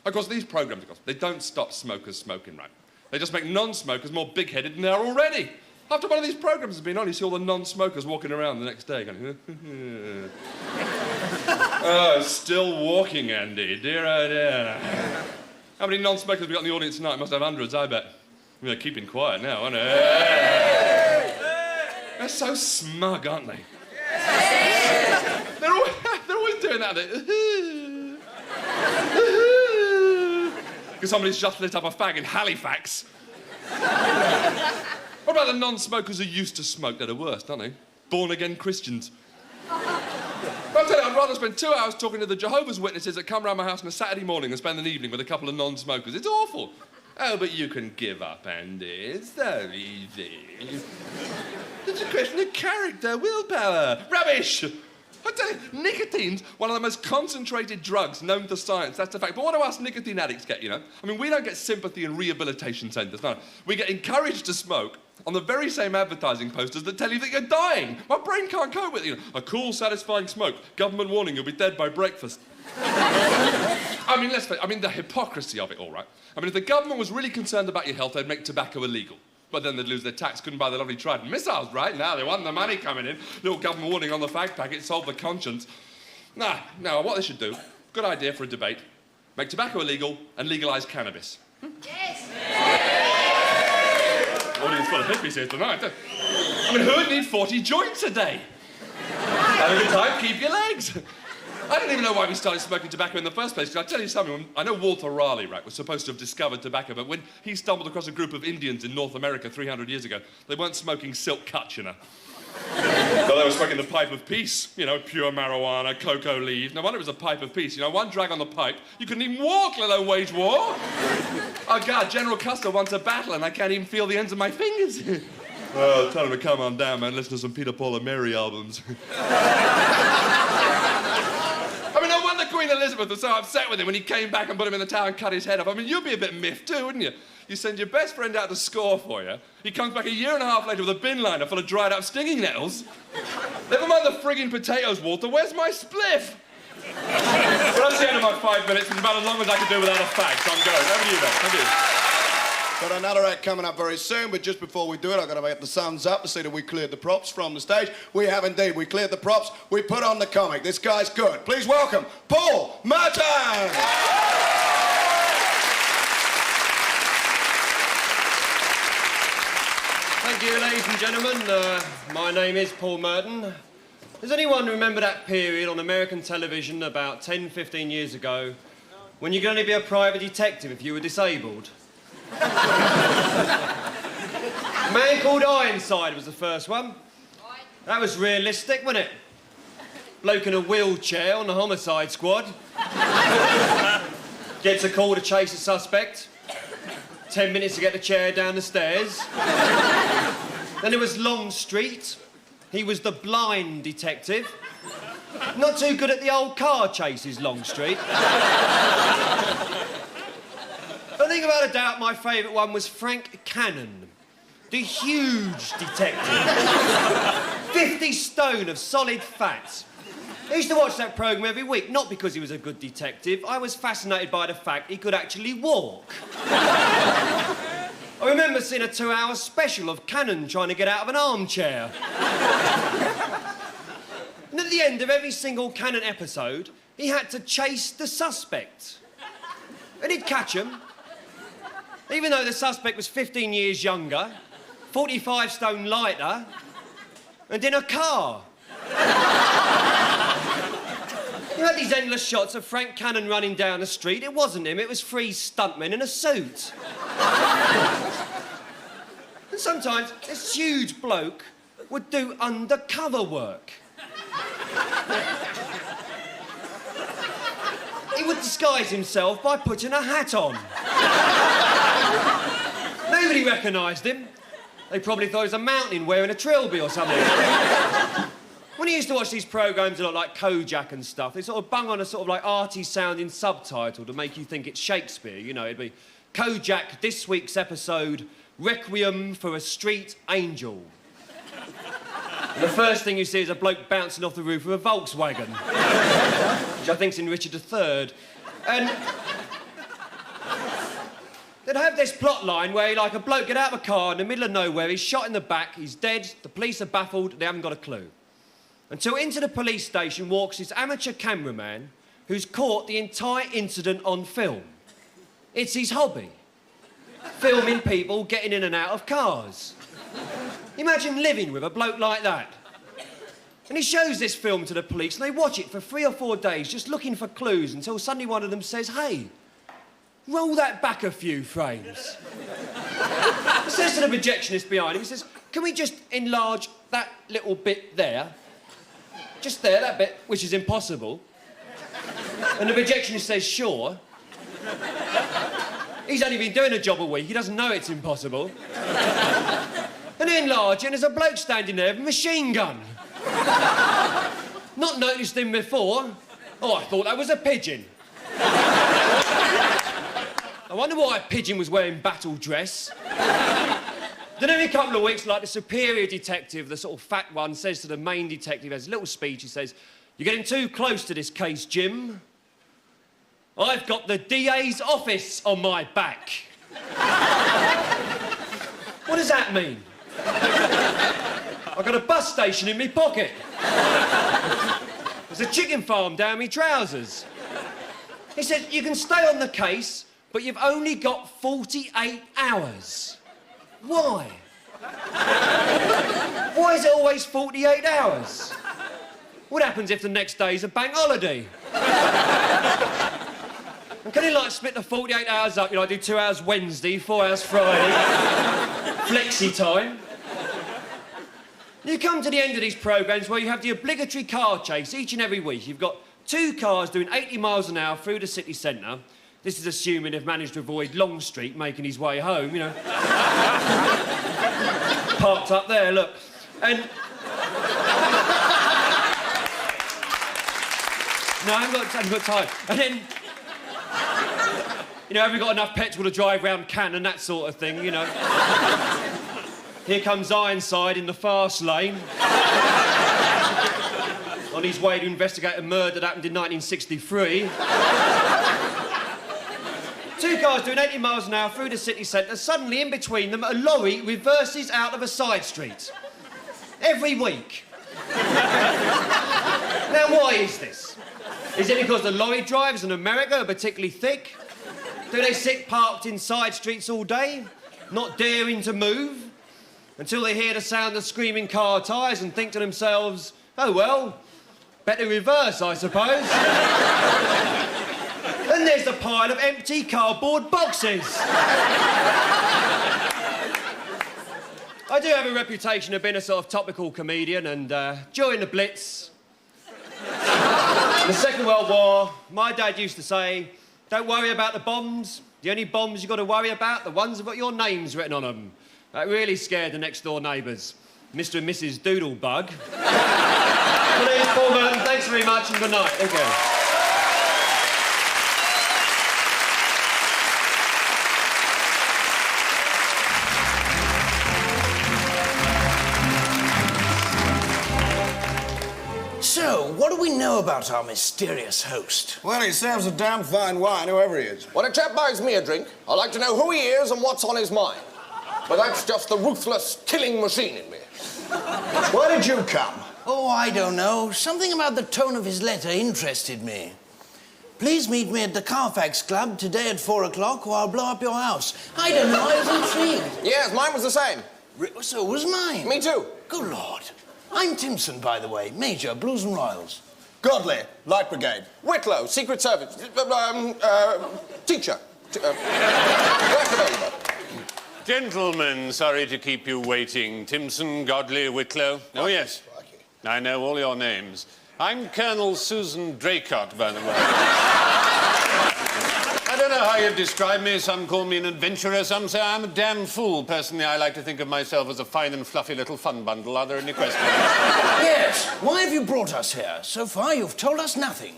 Of course, these programs, of course, they don't stop smokers smoking, right? They just make non-smokers more big-headed than they are already. After one of these programs has been on, you see all the non-smokers walking around the next day going, oh, still walking, Andy. Dear, oh dear. How many non-smokers have we got in the audience tonight? Must have hundreds, I bet. They're keeping quiet now, aren't they? They're so smug, aren't they? They're always doing that. Because somebody's just lit up a fag in Halifax. What about the non-smokers who used to smoke? They're the worst, aren't they? Born-again Christians. I'll tell you, I'd rather spend 2 hours talking to the Jehovah's Witnesses that come round my house on a Saturday morning and spend an evening with a couple of non-smokers. It's awful. Oh, but you can give up, Andy. It's so easy. It's a question of character, willpower. Rubbish! I tell you, nicotine's one of the most concentrated drugs known to science. That's the fact. But what do us nicotine addicts get, you know? I mean, we don't get sympathy and rehabilitation centres, no. We get encouraged to smoke on the very same advertising posters that tell you that you're dying. My brain can't cope with it, you know. A cool, satisfying smoke. Government warning, you'll be dead by breakfast. I mean, let's face it, the hypocrisy of it all, right? I mean, if the government was really concerned about your health, they'd make tobacco illegal. But then they'd lose their tax, couldn't buy the lovely Trident missiles, right? Now they want the money coming in. Little government warning on the fag packet, solve the conscience. Nah, what they should do, good idea for a debate, make tobacco illegal and legalise cannabis. Yes! Audience full of hippies here tonight. I mean, who'd need 40 joints a day? Have a good time, keep your legs. I don't even know why we started smoking tobacco in the first place, because I tell you something, I know Walter Raleigh, right, was supposed to have discovered tobacco, but when he stumbled across a group of Indians in North America 300 years ago, they weren't smoking silk cuts, you know. But they were smoking the pipe of peace, you know, pure marijuana, cocoa leaves. No wonder it was a pipe of peace. You know, one drag on the pipe, you couldn't even walk, let alone wage war. Oh, God, General Custer wants a battle, and I can't even feel the ends of my fingers. Oh, tell him to come on down, man. Listen to some Peter, Paul and Mary albums. I mean, no wonder Queen Elizabeth was so upset with him when he came back and put him in the tower and cut his head off. I mean, you'd be a bit miffed too, wouldn't you? You send your best friend out to score for you. He comes back a year and a half later with a bin liner full of dried up stinging nettles. Never mind the frigging potatoes, Walter. Where's my spliff? Well, that's the end of my 5 minutes. It's about as long as I can do without a fag, so I'm going. Over to you, then. Thank you. Got another act coming up very soon, but just before we do it, I've got to get the thumbs up to see that we cleared the props from the stage. We have indeed. We cleared the props. We put on the comic. This guy's good. Please welcome Paul Merton! Thank you, ladies and gentlemen. My name is Paul Merton. Does anyone remember that period on American television about 10, 15 years ago when you could only be a private detective if you were disabled? A Man Called Ironside was the first one. That was realistic, wasn't it? Bloke in a wheelchair on the homicide squad. Gets a call to chase a suspect. 10 minutes to get the chair down the stairs. Then there was Longstreet. He was the blind detective. Not too good at the old car chases, Longstreet. I think without a doubt my favourite one was Frank Cannon, the huge detective. 50 stone of solid fat. I used to watch that programme every week, not because he was a good detective. I was fascinated by the fact he could actually walk. I remember seeing a 2-hour special of Cannon trying to get out of an armchair. And at the end of every single Cannon episode, he had to chase the suspect. And he'd catch him, even though the suspect was 15 years younger, 45 stone lighter, and in a car. You had these endless shots of Frank Cannon running down the street. It wasn't him, it was 3 stuntmen in a suit. And sometimes this huge bloke would do undercover work. He would disguise himself by putting a hat on. Nobody recognised him. They probably thought he was a mountain wearing a trilby or something. When you used to watch these programmes a lot like Kojak and stuff, they sort of bung on a sort of like arty-sounding subtitle to make you think it's Shakespeare. You know, it'd be Kojak, this week's episode, Requiem for a Street Angel. And the first thing you see is a bloke bouncing off the roof of a Volkswagen, which I think's in Richard III. And they'd have this plot line where, like, a bloke get out of a car in the middle of nowhere, he's shot in the back, he's dead, the police are baffled, they haven't got a clue. Until into the police station walks this amateur cameraman who's caught the entire incident on film. It's his hobby. Filming people getting in and out of cars. Imagine living with a bloke like that. And he shows this film to the police and they watch it for 3 or 4 days just looking for clues until suddenly one of them says, "Hey, roll that back a few frames." He says to the projectionist behind him, he says, "Can we just enlarge that little bit there? Just there, that bit, which is impossible." And the projectionist says, "Sure." He's only been doing a job a week, he doesn't know it's impossible. And they enlarge it, and there's a bloke standing there with a machine gun. Not noticed him before. Oh, I thought that was a pigeon. I wonder why a pigeon was wearing battle dress. Then every couple of weeks, like the superior detective, the sort of fat one, says to the main detective, has a little speech, he says, "You're getting too close to this case, Jim. I've got the DA's office on my back." What does that mean? I've got a bus station in my pocket. There's a chicken farm down my trousers. He said, "You can stay on the case, but you've only got 48 hours. Why? Why is it always 48 hours? What happens if the next day's a bank holiday? And can you, like, split the 48 hours up? You know, I do 2 hours Wednesday, 4 hours Friday, flexi time. You come to the end of these programmes where you have the obligatory car chase each and every week. You've got 2 cars doing 80 miles an hour through the city centre. This is assuming they've managed to avoid Longstreet making his way home, you know. Parked up there, look. And... no, I haven't got time. And then... you know, have we got enough petrol to drive round Cannon, that sort of thing, you know. Here comes Ironside in the fast lane. On on his way to investigate a murder that happened in 1963. Two cars doing 80 miles an hour through the city centre. Suddenly, in between them, a lorry reverses out of a side street. Every week. Now, why is this? Is it because the lorry drivers in America are particularly thick? Do they sit parked in side streets all day, not daring to move, until they hear the sound of screaming car tyres and think to themselves, oh, well, better reverse, I suppose. And there's the pile of empty cardboard boxes. I do have a reputation of being a sort of topical comedian, and during the Blitz, the Second World War, my dad used to say, don't worry about the bombs. The only bombs you've got to worry about, the ones that have got your names written on them. That really scared the next-door neighbours, Mr. and Mrs. Doodlebug. Please, Paul Merton, thanks very much and good night. Thank you. So, what do we know about our mysterious host? Well, he serves a damn fine wine, whoever he is. When a chap buys me a drink, I like to know who he is and what's on his mind. But that's just the ruthless killing machine in me. Where did you come? Oh, I don't know. Something about the tone of his letter interested me. Please meet me at the Carfax Club today at 4 o'clock or I'll blow up your house. I don't know, I was intrigued. Yes, mine was the same. So was mine. Me too. Good Lord. I'm Timson, by the way, Major, Blues and Royals. Godley, Light Brigade. Whitlow, Secret Service. Teacher. Worker. Gentlemen, sorry to keep you waiting. Timson, Godley, Whitlow. Oh, yes. I know all your names. I'm Colonel Susan Draycott, by the way. I don't know how you'd describe me. Some call me an adventurer, some say I'm a damn fool. Personally, I like to think of myself as a fine and fluffy little fun bundle. Are there any questions? Yes. Why have you brought us here? So far, you've told us nothing.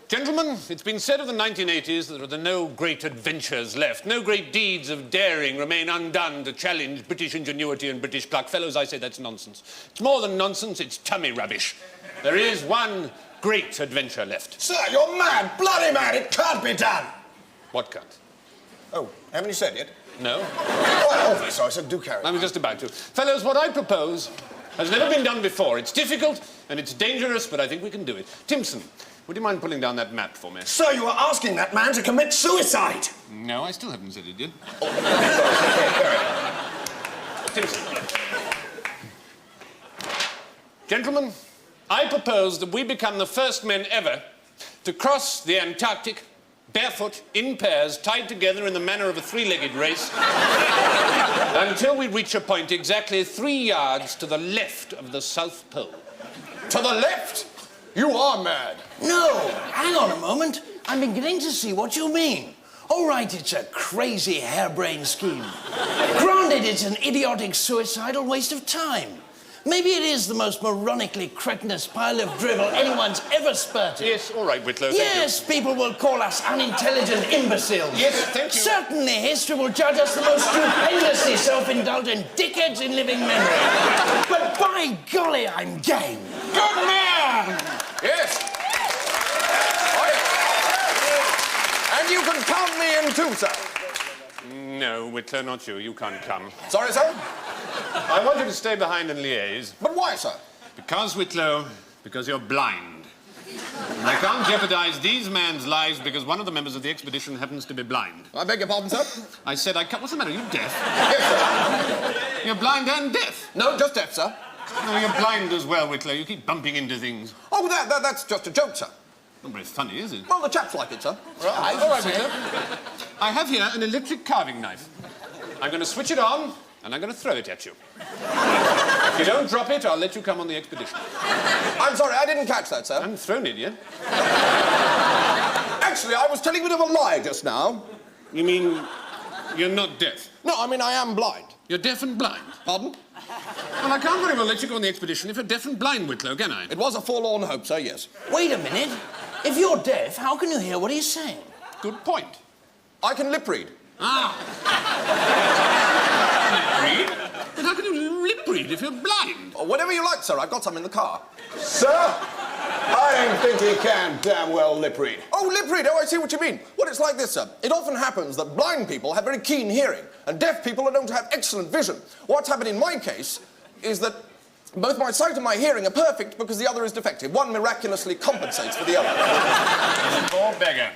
Gentlemen, it's been said of the 1980s that there are no great adventures left. No great deeds of daring remain undone to challenge British ingenuity and British pluck. Fellows, I say that's nonsense. It's more than nonsense, it's tummy rubbish. There is one great adventure left. Sir, you're mad, bloody mad. It can't be done. What can't? Oh, haven't you said yet? No. Well, obviously, I said do carry on. I was just about to. Fellows, what I propose has never been done before. It's difficult and it's dangerous, but I think we can do it. Timson, would you mind pulling down that map for me? Sir, you are asking that man to commit suicide. No, I still haven't said it yet. Timson. Gentlemen, I propose that we become the first men ever to cross the Antarctic barefoot, in pairs, tied together in the manner of a three-legged race, until we reach a point exactly 3 yards to the left of the South Pole. To the left? You are mad. No, hang on a moment. I'm beginning to see what you mean. All right, it's a crazy, harebrained scheme. Granted, it's an idiotic, suicidal waste of time. Maybe it is the most moronically cretinous pile of drivel anyone's ever spurted. Yes, all right, Whitlow, Yes, people will call us unintelligent imbeciles. Yes, thank you. Certainly, history will judge us the most stupendously self-indulgent dickheads in living memory. But by golly, I'm game. Good man! Yes. And you can count me in too, sir. No, Whitlow, not you. You can't come. Sorry, sir? I want you to stay behind and liaise. But why, sir? Because, Whitlow, because you're blind. And I can't jeopardize these men's lives because one of the members of the expedition happens to be blind. I beg your pardon, sir? I said I can't... What's the matter? Are you deaf? Yes, sir. You're blind and deaf. No, just deaf, sir. No, you're blind as well, Whitlow. You keep bumping into things. Oh, that's just a joke, sir. Not very funny, is it? Well, the chaps like it, sir. Right. All right, Whitlow. I have here an electric carving knife. I'm going to switch it on, and I'm going to throw it at you. If you don't drop it, I'll let you come on the expedition. I'm sorry, I didn't catch that, sir. I haven't thrown it yet. Actually, I was telling a bit of a lie just now. You mean you're not deaf? No, I mean I am blind. You're deaf and blind? Pardon? Well, I can't very well let you go on the expedition if you're deaf and blind, Whitlow, can I? It was a forlorn hope, sir, yes. Wait a minute. If you're deaf, how can you hear what he's saying? Good point. I can lip read. Ah. Lip read? But how can you lip read if you're blind? Oh, whatever you like, sir. I've got some in the car. Sir, I don't think he can damn well lip read. Oh, lip read. Oh, I see what you mean. Well, it's like this, sir. It often happens that blind people have very keen hearing and deaf people are known to have excellent vision. What's happened in my case is that both my sight and my hearing are perfect because the other is defective. One miraculously compensates for the other. Poor beggar.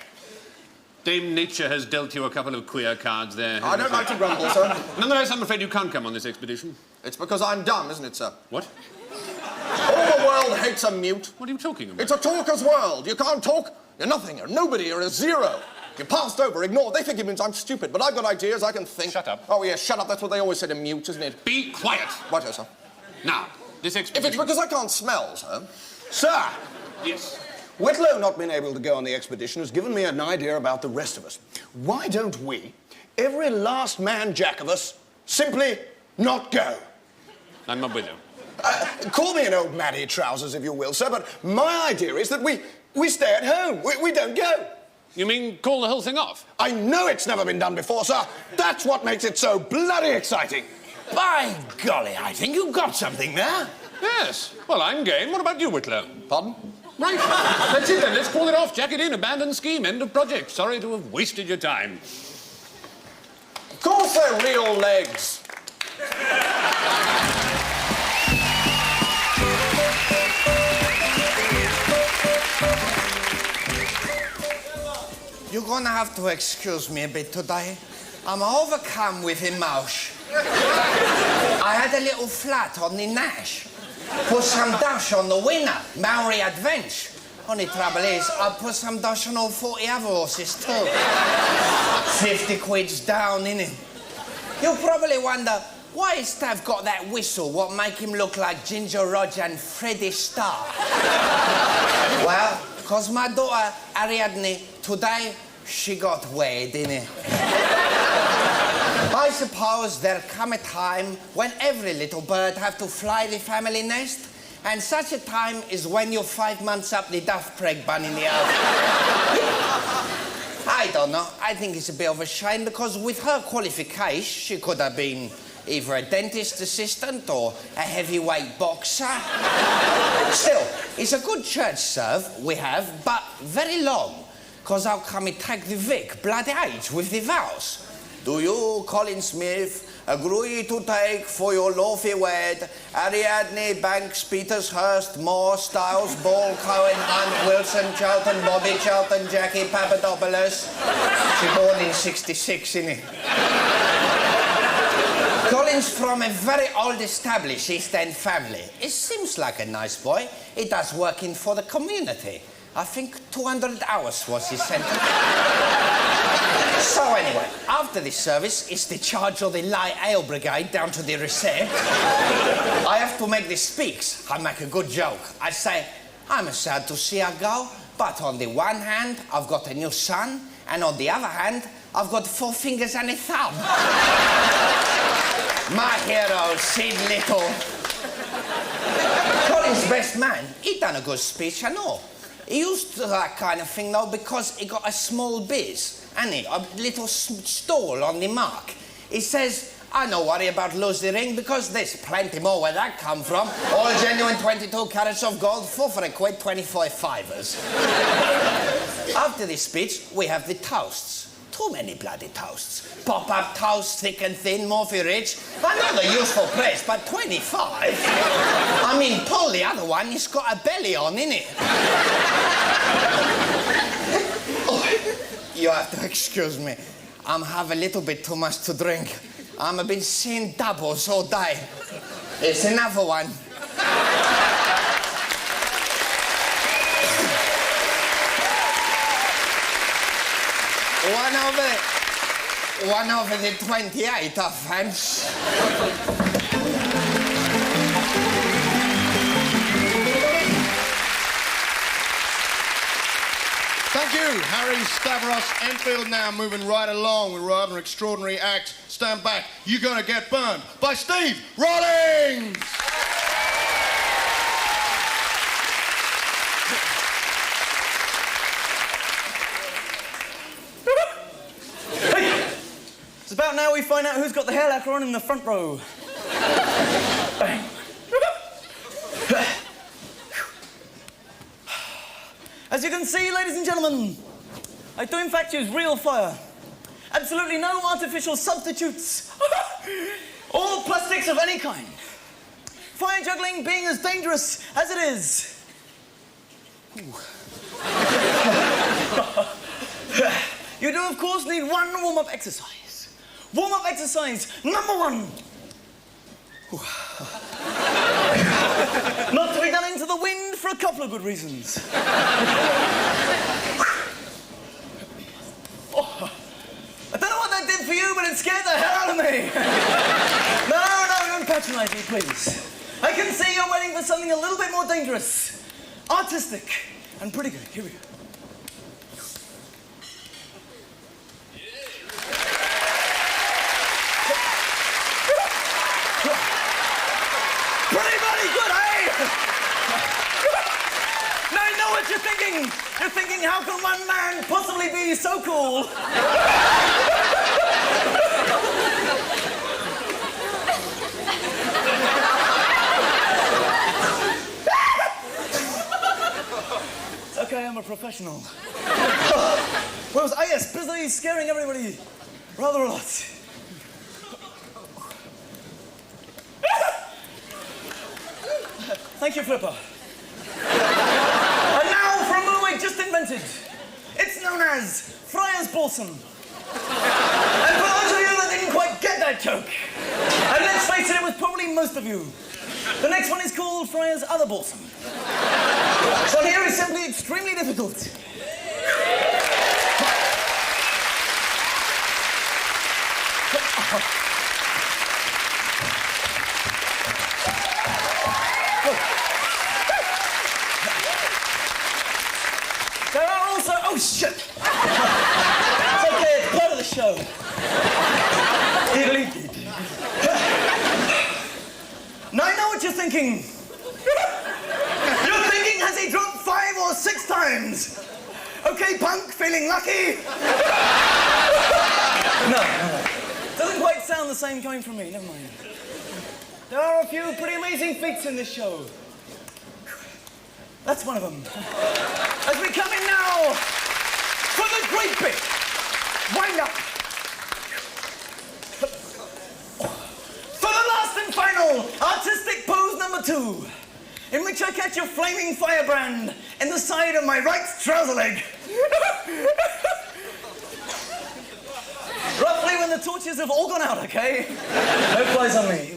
Dame Nature has dealt you a couple of queer cards there. I don't like to grumble, sir. Nonetheless, I'm afraid you can't come on this expedition. It's because I'm dumb, isn't it, sir? What? All the world hates a mute. What are you talking about? It's a talker's world. You can't talk, you're nothing, you're nobody, you're a zero. You're passed over, ignored. They think it means I'm stupid, but I've got ideas, I can think. Shut up. Oh, yeah, shut up. That's what they always say to mute, isn't it? Be quiet. Righto, sir. Now, this expedition... If it's because I can't smell, sir. Sir! Yes. Whitlow not being able to go on the expedition has given me an idea about the rest of us. Why don't we, every last man jack of us, simply not go? I'm not with you. Call me an old Maddie trousers, if you will, sir, but my idea is that we stay at home. We don't go. You mean call the whole thing off? I know it's never been done before, sir. That's what makes it so bloody exciting. By golly, I think you've got something there. Yes. Well, I'm game. What about you, Whitlow? Pardon? Right. That's it then. Let's call it off. Jack it in. Abandon scheme. End of project. Sorry to have wasted your time. Of course they're real legs. You're gonna have to excuse me a bit today. I'm overcome with emotion. I had a little flat on the Nash. Put some dash on the winner, Maori Adventure. Only trouble is, I put some dash on all 40 other horses too. 50 quid's down, innit? You'll probably wonder, why has Stav got that whistle? What make him look like Ginger Roger and Freddie Starr? Well, because my daughter, Ariadne, today, she got wed, innit? I suppose there'll come a time when every little bird have to fly the family nest, and such a time is when you're 5 months up the Duff Preg bun in the oven. I don't know. I think it's a bit of a shame because with her qualification, she could have been either a dentist assistant or a heavyweight boxer. Still, it's a good church serve we have, but very long, because I'll come and take the Vic, bloody age, with the vows. Do you, Colin Smith, agree to take for your lawful wed Ariadne Banks, Petershurst, Moore, Stiles, Ball, Cohen, Hunt, Wilson, Charlton, Bobby Charlton, Jackie Papadopoulos? She born in 66, innit? Colin's from a very old established East End family. It seems like a nice boy. He does working for the community. I think 200 hours was his sentence. So anyway, after this service, it's the charge of the Light Ale Brigade down to the recept. I have to make the speaks. I make a good joke. I say, I'm sad to see her go, but on the one hand, I've got a new son, and on the other hand, I've got 4 fingers and a thumb. My hero, Sid Little. Colin's best man, he done a good speech, I know. He used to that kind of thing, though, because he got a small biz, and a little stall on the mark. He says, I no worry about lose the ring because there's plenty more where that come from. All genuine 22 carats of gold, 4 for a quid, 25 fivers. After this speech, we have the toasts. Too many bloody toasts. Pop-up toast, thick and thin, more for rich. I know the useful price, but 25? I mean, Paul, the other one, he's got a belly on, innit? Oh, you have to excuse me. I'm have a little bit too much to drink. I've been seeing doubles all day. It's another one. One over the 28, offense. Thank you, Harry Stavros Enfield. Now moving right along with rather extraordinary act. Stand back, you're gonna get burned by Steve Rawlings. It's about now we find out who's got the hair lacquer on in the front row. As you can see, ladies and gentlemen, I do in fact use real fire. Absolutely no artificial substitutes. All plastics of any kind. Fire juggling being as dangerous as it is. You do, of course, need one warm-up exercise. Warm-up exercise number 1. Not to be done into the wind for a couple of good reasons. Oh, I don't know what that did for you, but it scared the hell out of me. No, don't patronize me, please. I can see you're waiting for something a little bit more dangerous, artistic, and pretty good. Here we go. Pretty bloody good, eh? Now I know what you're thinking. You're thinking, how can one man possibly be so cool? It's okay, I'm a professional. Where was I? Yes, busy scaring everybody rather a lot. Thank you, Flipper. And now for a move I just invented. It's known as Friar's Balsam. And for those of you that didn't quite get that joke, and let's face it, it was probably most of you, the next one is called Friar's Other Balsam. So here is simply extremely difficult. There are also... Oh, shit! It's okay, it's part of the show. Now I know what you're thinking. You're thinking, has he dropped 5 or 6 times? Okay, punk, feeling lucky? No. Doesn't quite sound the same coming from me, never mind. There are a few pretty amazing feats in this show. That's one of them. As we come in now for the great bit. Wind up. For the last and final artistic pose number 2, in which I catch a flaming firebrand in the side of my right trouser leg. Roughly when the torches have all gone out, okay? No flies on me.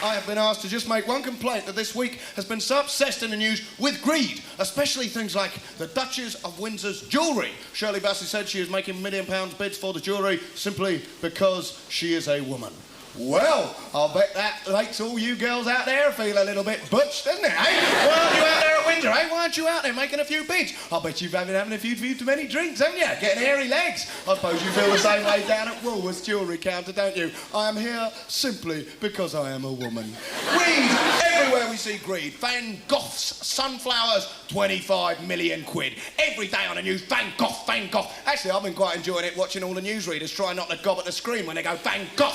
I have been asked to just make one complaint that this week has been so obsessed in the news with greed, especially things like the Duchess of Windsor's jewellery. Shirley Bassey said she is making £1 million bids for the jewellery simply because she is a woman. Well, I'll bet that makes all you girls out there feel a little bit butch, doesn't it, eh? Why aren't you out there at Windsor, eh? Why aren't you out there making a few bids? I bet you've been having a few too many drinks, haven't you? Getting hairy legs. I suppose you feel the same way down at Woolworths jewellery counter, don't you? I am here simply because I am a woman. Greed! Everywhere we see greed. Van Gogh's sunflowers, 25 million quid. Every day on the news, Van Gogh, Van Gogh. Actually, I've been quite enjoying it watching all the newsreaders try not to gob at the screen when they go, Van Gogh.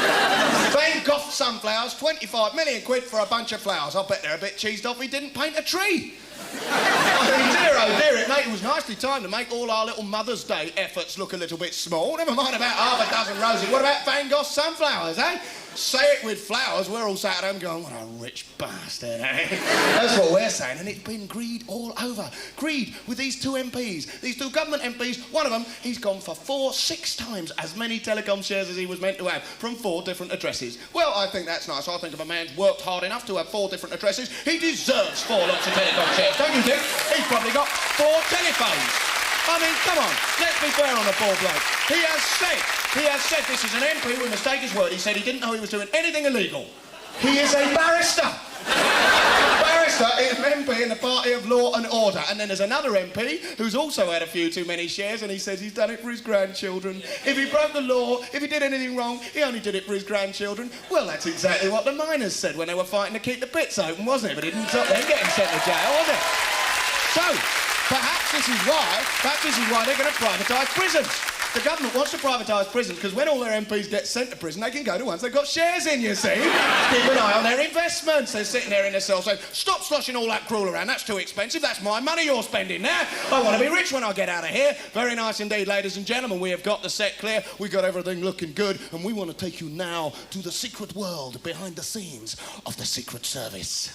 Van Gogh sunflowers, 25 million quid for a bunch of flowers. I bet they're a bit cheesed off he didn't paint a tree. I mean, dear, oh dear, it was nicely timed to make all our little Mother's Day efforts look a little bit small. Never mind about half a dozen roses. What about Van Gogh sunflowers, eh? Say it with flowers, we're all sat at home going, what a rich bastard, eh? That's what we're saying, and it's been greed all over. Greed with these 2 MPs, these 2 government MPs. One of them, he's gone for 6 times as many telecom shares as he was meant to have from 4 different addresses. Well, I think that's nice. I think if a man's worked hard enough to have 4 different addresses, he deserves 4 lots of telecom shares, don't you think? He's probably got 4 telephones. I mean, come on, let's be fair on the poor bloke. He has said this is an MP with mistake his word. He said he didn't know he was doing anything illegal. He is a barrister. Barrister is an MP in the Party of Law and Order. And then there's another MP who's also had a few too many shares, and he says he's done it for his grandchildren. If he broke the law, if he did anything wrong, he only did it for his grandchildren. Well, that's exactly what the miners said when they were fighting to keep the pits open, wasn't it? But it didn't stop them getting sent to jail, was it? So, perhaps this is why they're going to privatise prisons. The government wants to privatise prisons because when all their MPs get sent to prison, they can go to ones they've got shares in, you see. Keep an eye on their investments. They're sitting there in their cell saying, stop sloshing all that gruel around, that's too expensive, that's my money you're spending now. I want to be rich when I get out of here. Very nice indeed, ladies and gentlemen. We have got the set clear, we got everything looking good, and we want to take you now to the secret world behind the scenes of the Secret Service.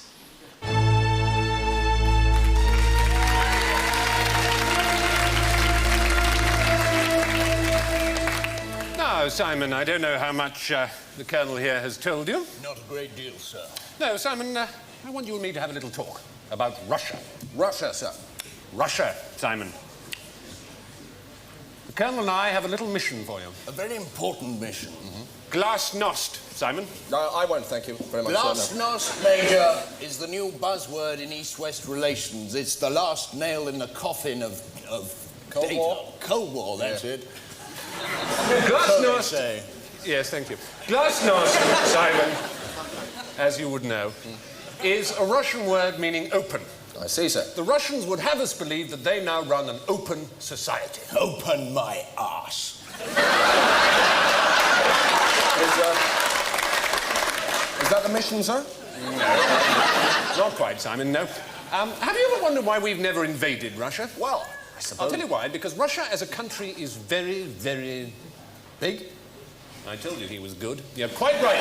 Now, Simon, I don't know how much the Colonel here has told you. Not a great deal, sir. No, Simon, I want you and me to have a little talk about Russia. Russia, sir. Russia, Simon. The Colonel and I have a little mission for you. A very important mission. Glasnost, Simon. I won't thank you very much, sir. No. Glasnost, Major, is the new buzzword in East-West relations. It's the last nail in the coffin of Cold War? Cold War, that's it. Glasnost. Yes, thank you. Glasnost, Simon, as you would know, is a Russian word meaning open. I see, sir. The Russians would have us believe that they now run an open society. Open my arse. Is that the mission, sir? No. Not quite, Simon, no. Have you ever wondered why we've never invaded Russia? Well, I suppose... I'll tell you why. Because Russia as a country is very, very big. I told you he was good. You're quite right.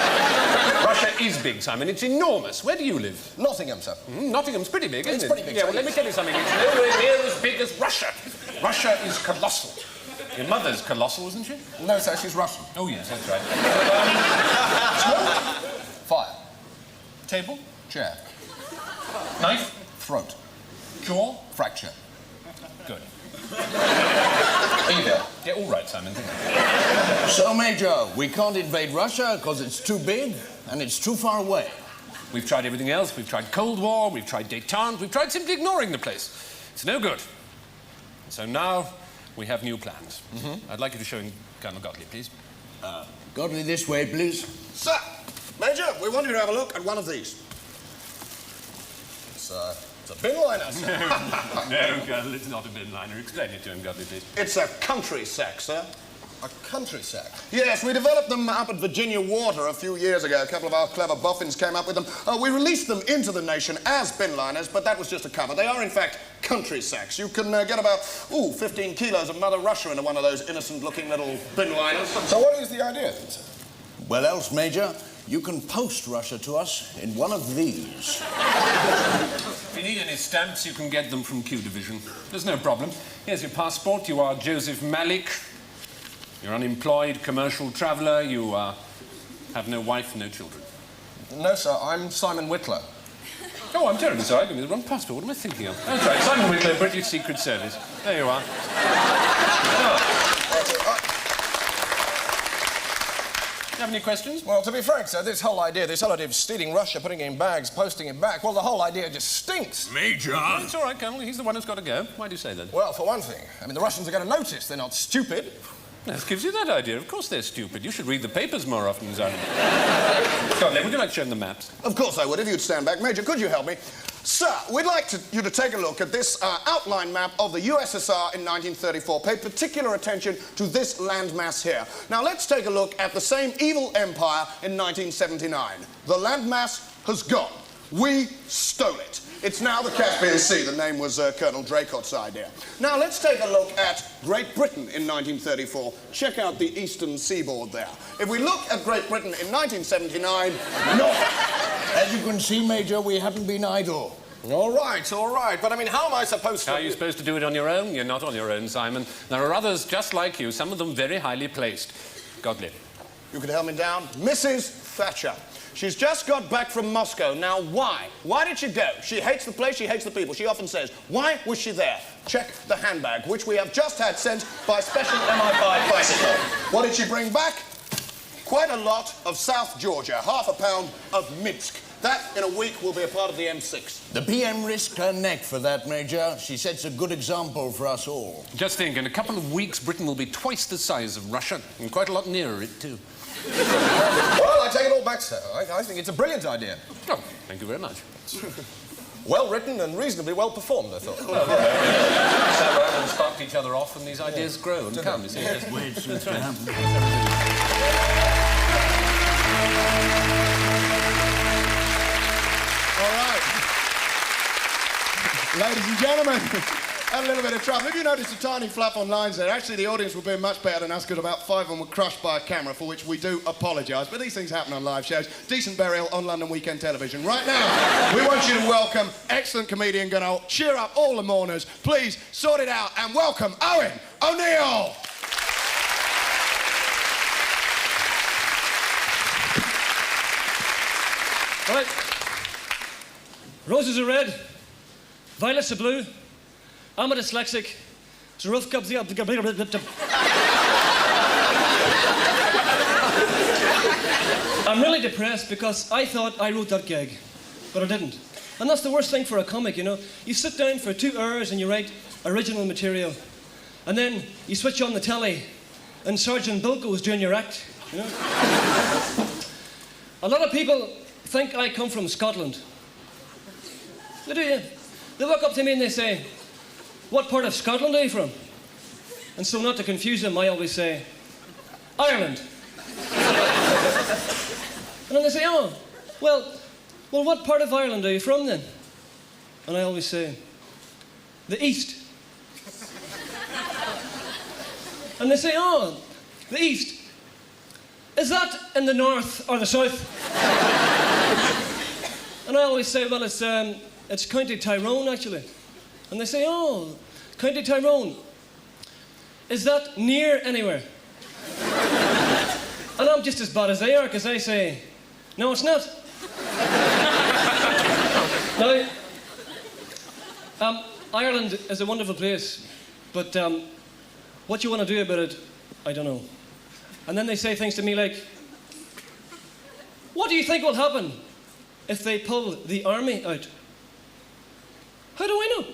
Russia is big, Simon. It's enormous. Where do you live? Nottingham, sir. Nottingham's pretty big, isn't it? It's pretty big, Yeah, sir, well, let me tell you something. It's nowhere near as big as Russia. Russia is colossal. Your mother's colossal, isn't she? No, sir, she's Russian. Oh, yes, that's right. Smoke. Fire. Table? Chair. Knife? Throat. Jaw? Fracture. Good. Evil. Yeah, all right, Simon. Thank you. So, Major, we can't invade Russia because it's too big and it's too far away. We've tried everything else. We've tried Cold War, we've tried détente, we've tried simply ignoring the place. It's no good. So now we have new plans. I'd like you to show him Colonel Gottlieb, please. Gottlieb, this way, please. Sir, Major, we want you to have a look at one of these. It's a bin liner, sir. No, Colonel, it's not a bin liner. Explain it to him, Gottlieb, please. It's a country sack, sir. A country sack? Yes, we developed them up at Virginia Water a few years ago. A couple of our clever boffins came up with them. We released them into the nation as bin liners, but that was just a cover. They are, in fact, country sacks. You can get about, 15 kilos of Mother Russia into one of those innocent-looking little bin liners. So what is the idea, then, sir? Well, else, Major, you can post Russia to us in one of these. If you need any stamps, you can get them from Q Division. There's no problem. Here's your passport. You are Joseph Malik. You're unemployed, commercial traveller. You have no wife, no children. No, sir, I'm Simon Whitler. Oh, I'm terribly sorry. I gave you the wrong passport. What am I thinking of? That's right, Simon Whitler, British Secret Service. There you are. You have any questions? Well, to be frank, sir, this whole idea of stealing Russia, putting it in bags, posting it back, well, the whole idea just stinks. Major! Well, it's all right, Colonel. He's the one who's got to go. Why do you say that? Well, for one thing, I mean, the Russians are going to notice. They're not stupid. That gives you that idea. Of course they're stupid. You should read the papers more often, Simon. Gottlieb, would you like to show them the maps? Of course I would, if you'd stand back. Major, could you help me? Sir, we'd like you to take a look at this outline map of the USSR in 1934. Pay particular attention to this landmass here. Now, let's take a look at the same evil empire in 1979. The landmass has gone. We stole it. It's now the Caspian Sea. The name was Colonel Draycott's idea. Now, let's take a look at Great Britain in 1934. Check out the eastern seaboard there. If we look at Great Britain in 1979, As you can see, Major, we haven't been idle. All right. But, I mean, how am I supposed to... How are you supposed to do it on your own? You're not on your own, Simon. There are others just like you, some of them very highly placed. Gottlieb. You could help me down. Mrs. Thatcher. She's just got back from Moscow. Now, why? Why did she go? She hates the place, she hates the people. She often says, why was she there? Check the handbag, which we have just had sent by special MI5 bicycle. What did she bring back? Quite a lot of South Georgia, half a pound of Minsk. That, in a week, will be a part of the M6. The PM risked her neck for that, Major. She sets a good example for us all. Just think, in a couple of weeks, Britain will be twice the size of Russia, and quite a lot nearer it, too. Well, I take it all back, sir. I think it's a brilliant idea. Oh, thank you very much. well written and reasonably well performed, I thought. Sat around and sparked each other off, and these ideas grow and come, you see. Just wait for it to happen. All right. Ladies and gentlemen, had a little bit of trouble. If you noticed a tiny flap on lines there, actually the audience were being much better than us because about 5 of them were crushed by a camera, for which we do apologise. But these things happen on live shows. Decent burial on London Weekend Television. Right now, we want you to welcome excellent comedian gonna cheer up all the mourners. Please sort it out and welcome Owen O'Neill. Right. Roses are red, violets are blue. I'm a dyslexic. It's a rough cup. I'm really depressed because I thought I wrote that gag, but I didn't. And that's the worst thing for a comic, you know. You sit down for 2 hours and you write original material, and then you switch on the telly, and Sergeant Bilko's doing your act, you know. A lot of people think I come from Scotland. They do, yeah. They walk up to me and they say, "What part of Scotland are you from?" And so, not to confuse them, I always say, "Ireland." And then they say, "Oh, well, what part of Ireland are you from then?" And I always say, "The East." And they say, "Oh, the East. Is that in the north or the south?" And I always say, "Well, it's County Tyrone, actually." And they say, "Oh, County Tyrone. Is that near anywhere?" And I'm just as bad as they are, because I say, "No, it's not." Now, Ireland is a wonderful place, but what you want to do about it, I don't know. And then they say things to me like, "What do you think will happen if they pull the army out?" How do I know?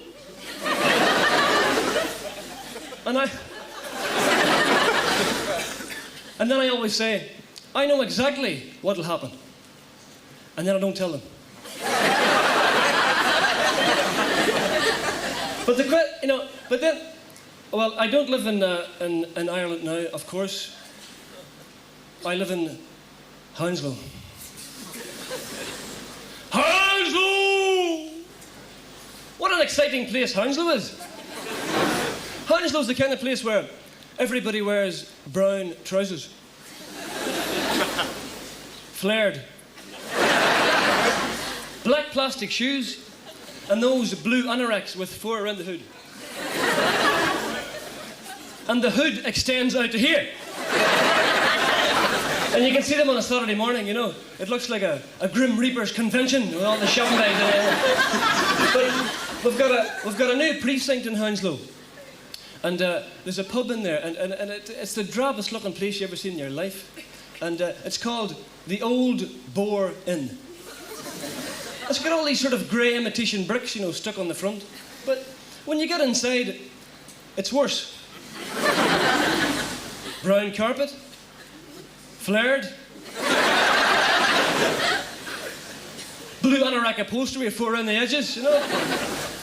And then I always say, "I know exactly what'll happen." And then I don't tell them. But then, well, I don't live in Ireland now, of course. I live in Hounslow. Hounslow! What an exciting place Hounslow is. Hounslow's the kind of place where everybody wears brown trousers. Flared. Black plastic shoes, and those blue anoraks with 4 around the hood. And the hood extends out to here. And you can see them on a Saturday morning, you know. It looks like a Grim Reaper's convention with all the shopping bags in it. But we've got a new precinct in Hounslow. And there's a pub in there, and it's the drabbest looking place you ever seen in your life. And it's called the Old Boar Inn. It's got all these sort of grey imitation bricks, you know, stuck on the front. But when you get inside, it's worse. Brown carpet, flared, blue anorak upholstery with 4 around the edges, you know.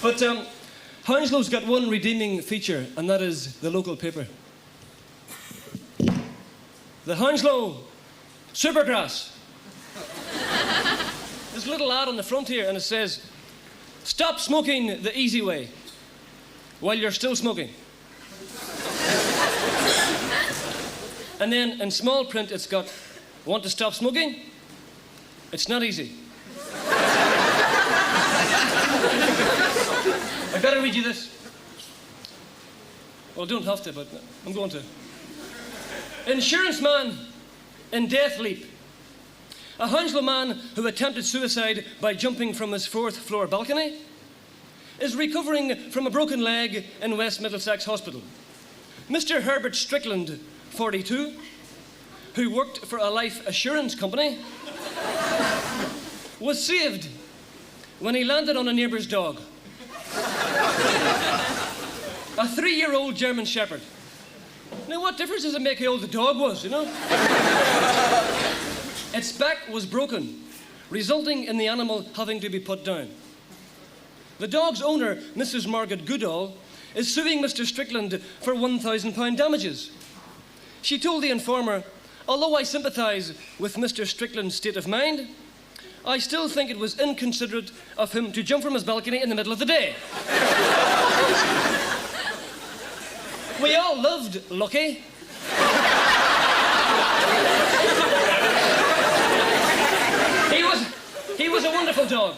But Hounslow's got one redeeming feature, and that is the local paper. The Hounslow Supergrass. There's a little ad on the front here, and it says, "Stop smoking the easy way while you're still smoking." And then in small print, it's got, "Want to stop smoking? It's not easy." I better read you this. Well, I don't have to, but I'm going to. Insurance man in death leap. A Hounslow man who attempted suicide by jumping from his 4th floor balcony is recovering from a broken leg in West Middlesex Hospital. Mr. Herbert Strickland, 42, who worked for a life assurance company, was saved when he landed on a neighbour's dog. A 3-year-old German Shepherd. Now, what difference does it make how old the dog was, you know? Its back was broken, resulting in the animal having to be put down. The dog's owner, Mrs. Margaret Goodall, is suing Mr. Strickland for £1,000 damages. She told the Informer, although I sympathise with Mr. Strickland's state of mind, I still think it was inconsiderate of him to jump from his balcony in the middle of the day. We all loved Lucky. He was a wonderful dog.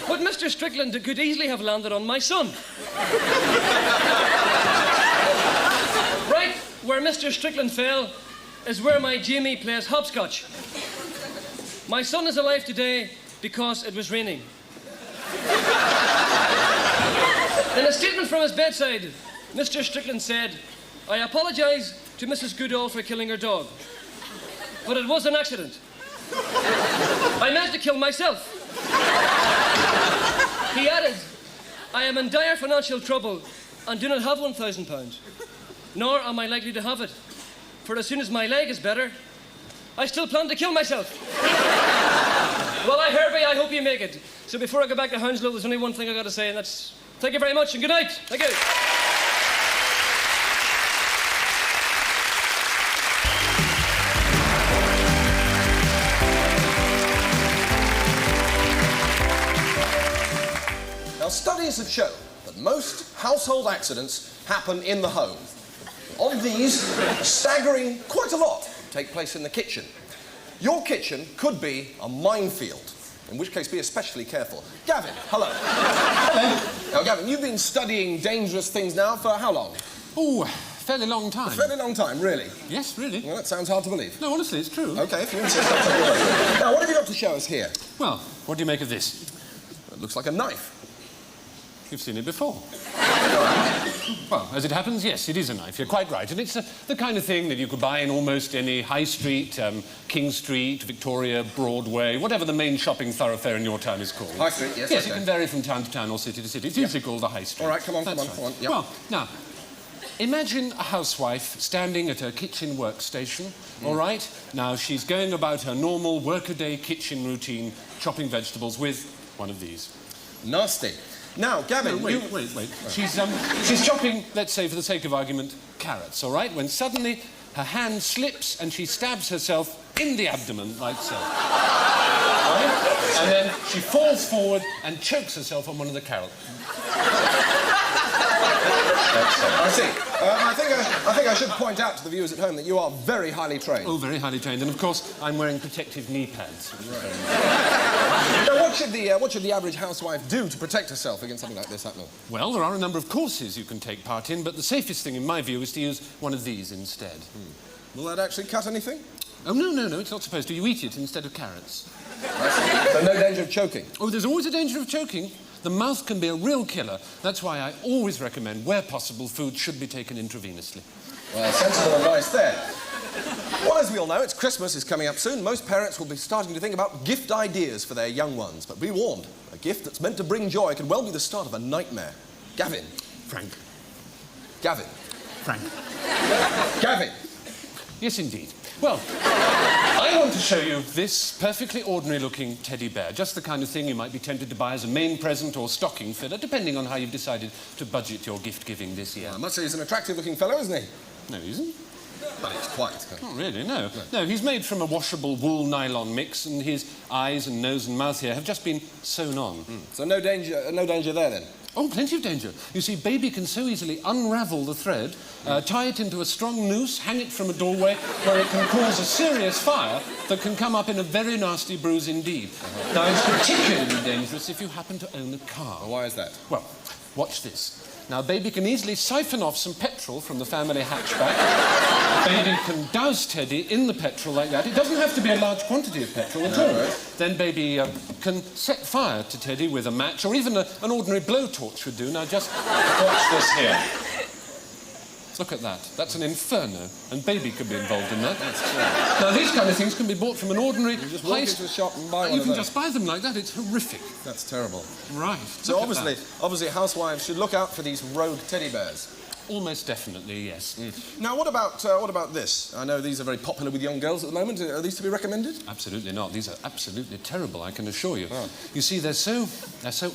But Mr. Strickland could easily have landed on my son. Right where Mr. Strickland fell is where my Jamie plays hopscotch. My son is alive today because it was raining. In a statement from his bedside, Mr. Strickland said, I apologise to Mrs. Goodall for killing her dog, but it was an accident. I meant to kill myself. He added, I am in dire financial trouble and do not have £1,000, nor am I likely to have it, for as soon as my leg is better, I still plan to kill myself. Well, Herbie, I hope you make it. So before I go back to Hounslow, there's only one thing I got to say, and that's thank you very much and good night. Thank you. Now, studies have shown that most household accidents happen in the home. Of these, a staggering quite a lot take place in the kitchen. Your kitchen could be a minefield, in which case be especially careful. Gavin, hello. Hello. Now, Gavin, you've been studying dangerous things now for how long? Oh, fairly long time. A fairly long time, really? Yes, really. Well, that sounds hard to believe. No, honestly, it's true. OK, if you insist, I'll take your word. Now, what have you got to show us here? Well, what do you make of this? It looks like a knife. You've seen it before. Well, as it happens, yes, it is a knife. You're quite right. And it's the kind of thing that you could buy in almost any high street, King Street, Victoria, Broadway, whatever the main shopping thoroughfare in your town is called. High Street, yes. Yes, okay. It can vary from town to town or city to city. It's usually called the High Street. All right, come on. Yep. Well, now, imagine a housewife standing at her kitchen workstation, all right? Now, she's going about her normal workaday kitchen routine, chopping vegetables with one of these. Nasty. Now, Gavin, no, wait. She's chopping, let's say, for the sake of argument, carrots, all right? When suddenly her hand slips and she stabs herself in the abdomen, like so. Right? And then she falls forward and chokes herself on one of the carrots. I see. I think I should point out to the viewers at home that you are very highly trained. Oh, very highly trained. And, of course, I'm wearing protective knee pads. Now, what should the average housewife do to protect herself against something like this happening? Well, there are a number of courses you can take part in, but the safest thing, in my view, is to use one of these instead. Will that actually cut anything? Oh, no, it's not supposed to. You eat it instead of carrots. So no danger of choking? Oh, there's always a danger of choking. The mouth can be a real killer. That's why I always recommend, where possible, food should be taken intravenously. Well, sensible advice there. Well, as we all know, Christmas is coming up soon. Most parents will be starting to think about gift ideas for their young ones. But be warned, a gift that's meant to bring joy can well be the start of a nightmare. Gavin. Frank. Gavin. Frank. Gavin. Yes, indeed. Well, I want to show you this perfectly ordinary-looking teddy bear. Just the kind of thing you might be tempted to buy as a main present or stocking filler, depending on how you've decided to budget your gift-giving this year. Well, I must say he's an attractive-looking fellow, isn't he? No, he isn't. But it's quite. Not really, no. No, he's made from a washable wool-nylon mix, and his eyes and nose and mouth here have just been sewn on. So no danger there, then? Oh, plenty of danger. You see, Baby can so easily unravel the thread, tie it into a strong noose, hang it from a doorway, where it can cause a serious fire that can come up in a very nasty bruise indeed. Now, it's particularly dangerous if you happen to own a car. Why is that? Well, watch this. Now, Baby can easily siphon off some petrol from the family hatchback. Baby can douse Teddy in the petrol like that. It doesn't have to be a large quantity of petrol at all. Right. Then Baby can set fire to Teddy with a match, or even an ordinary blowtorch would do. Now, just watch this here. Look at that. That's an inferno, and Baby could be involved in that. That's true. Now, these kind of things can be bought from an ordinary... You just walk into a shop and buy one You of can those. just buy them like that. It's horrific. That's terrible. Right. So obviously housewives should look out for these rogue teddy bears. almost definitely, yes. Now, what about this? I know these are very popular with young girls at the moment. Are these to be recommended? Absolutely not. These are absolutely terrible, I can assure you. Oh. You see, they're so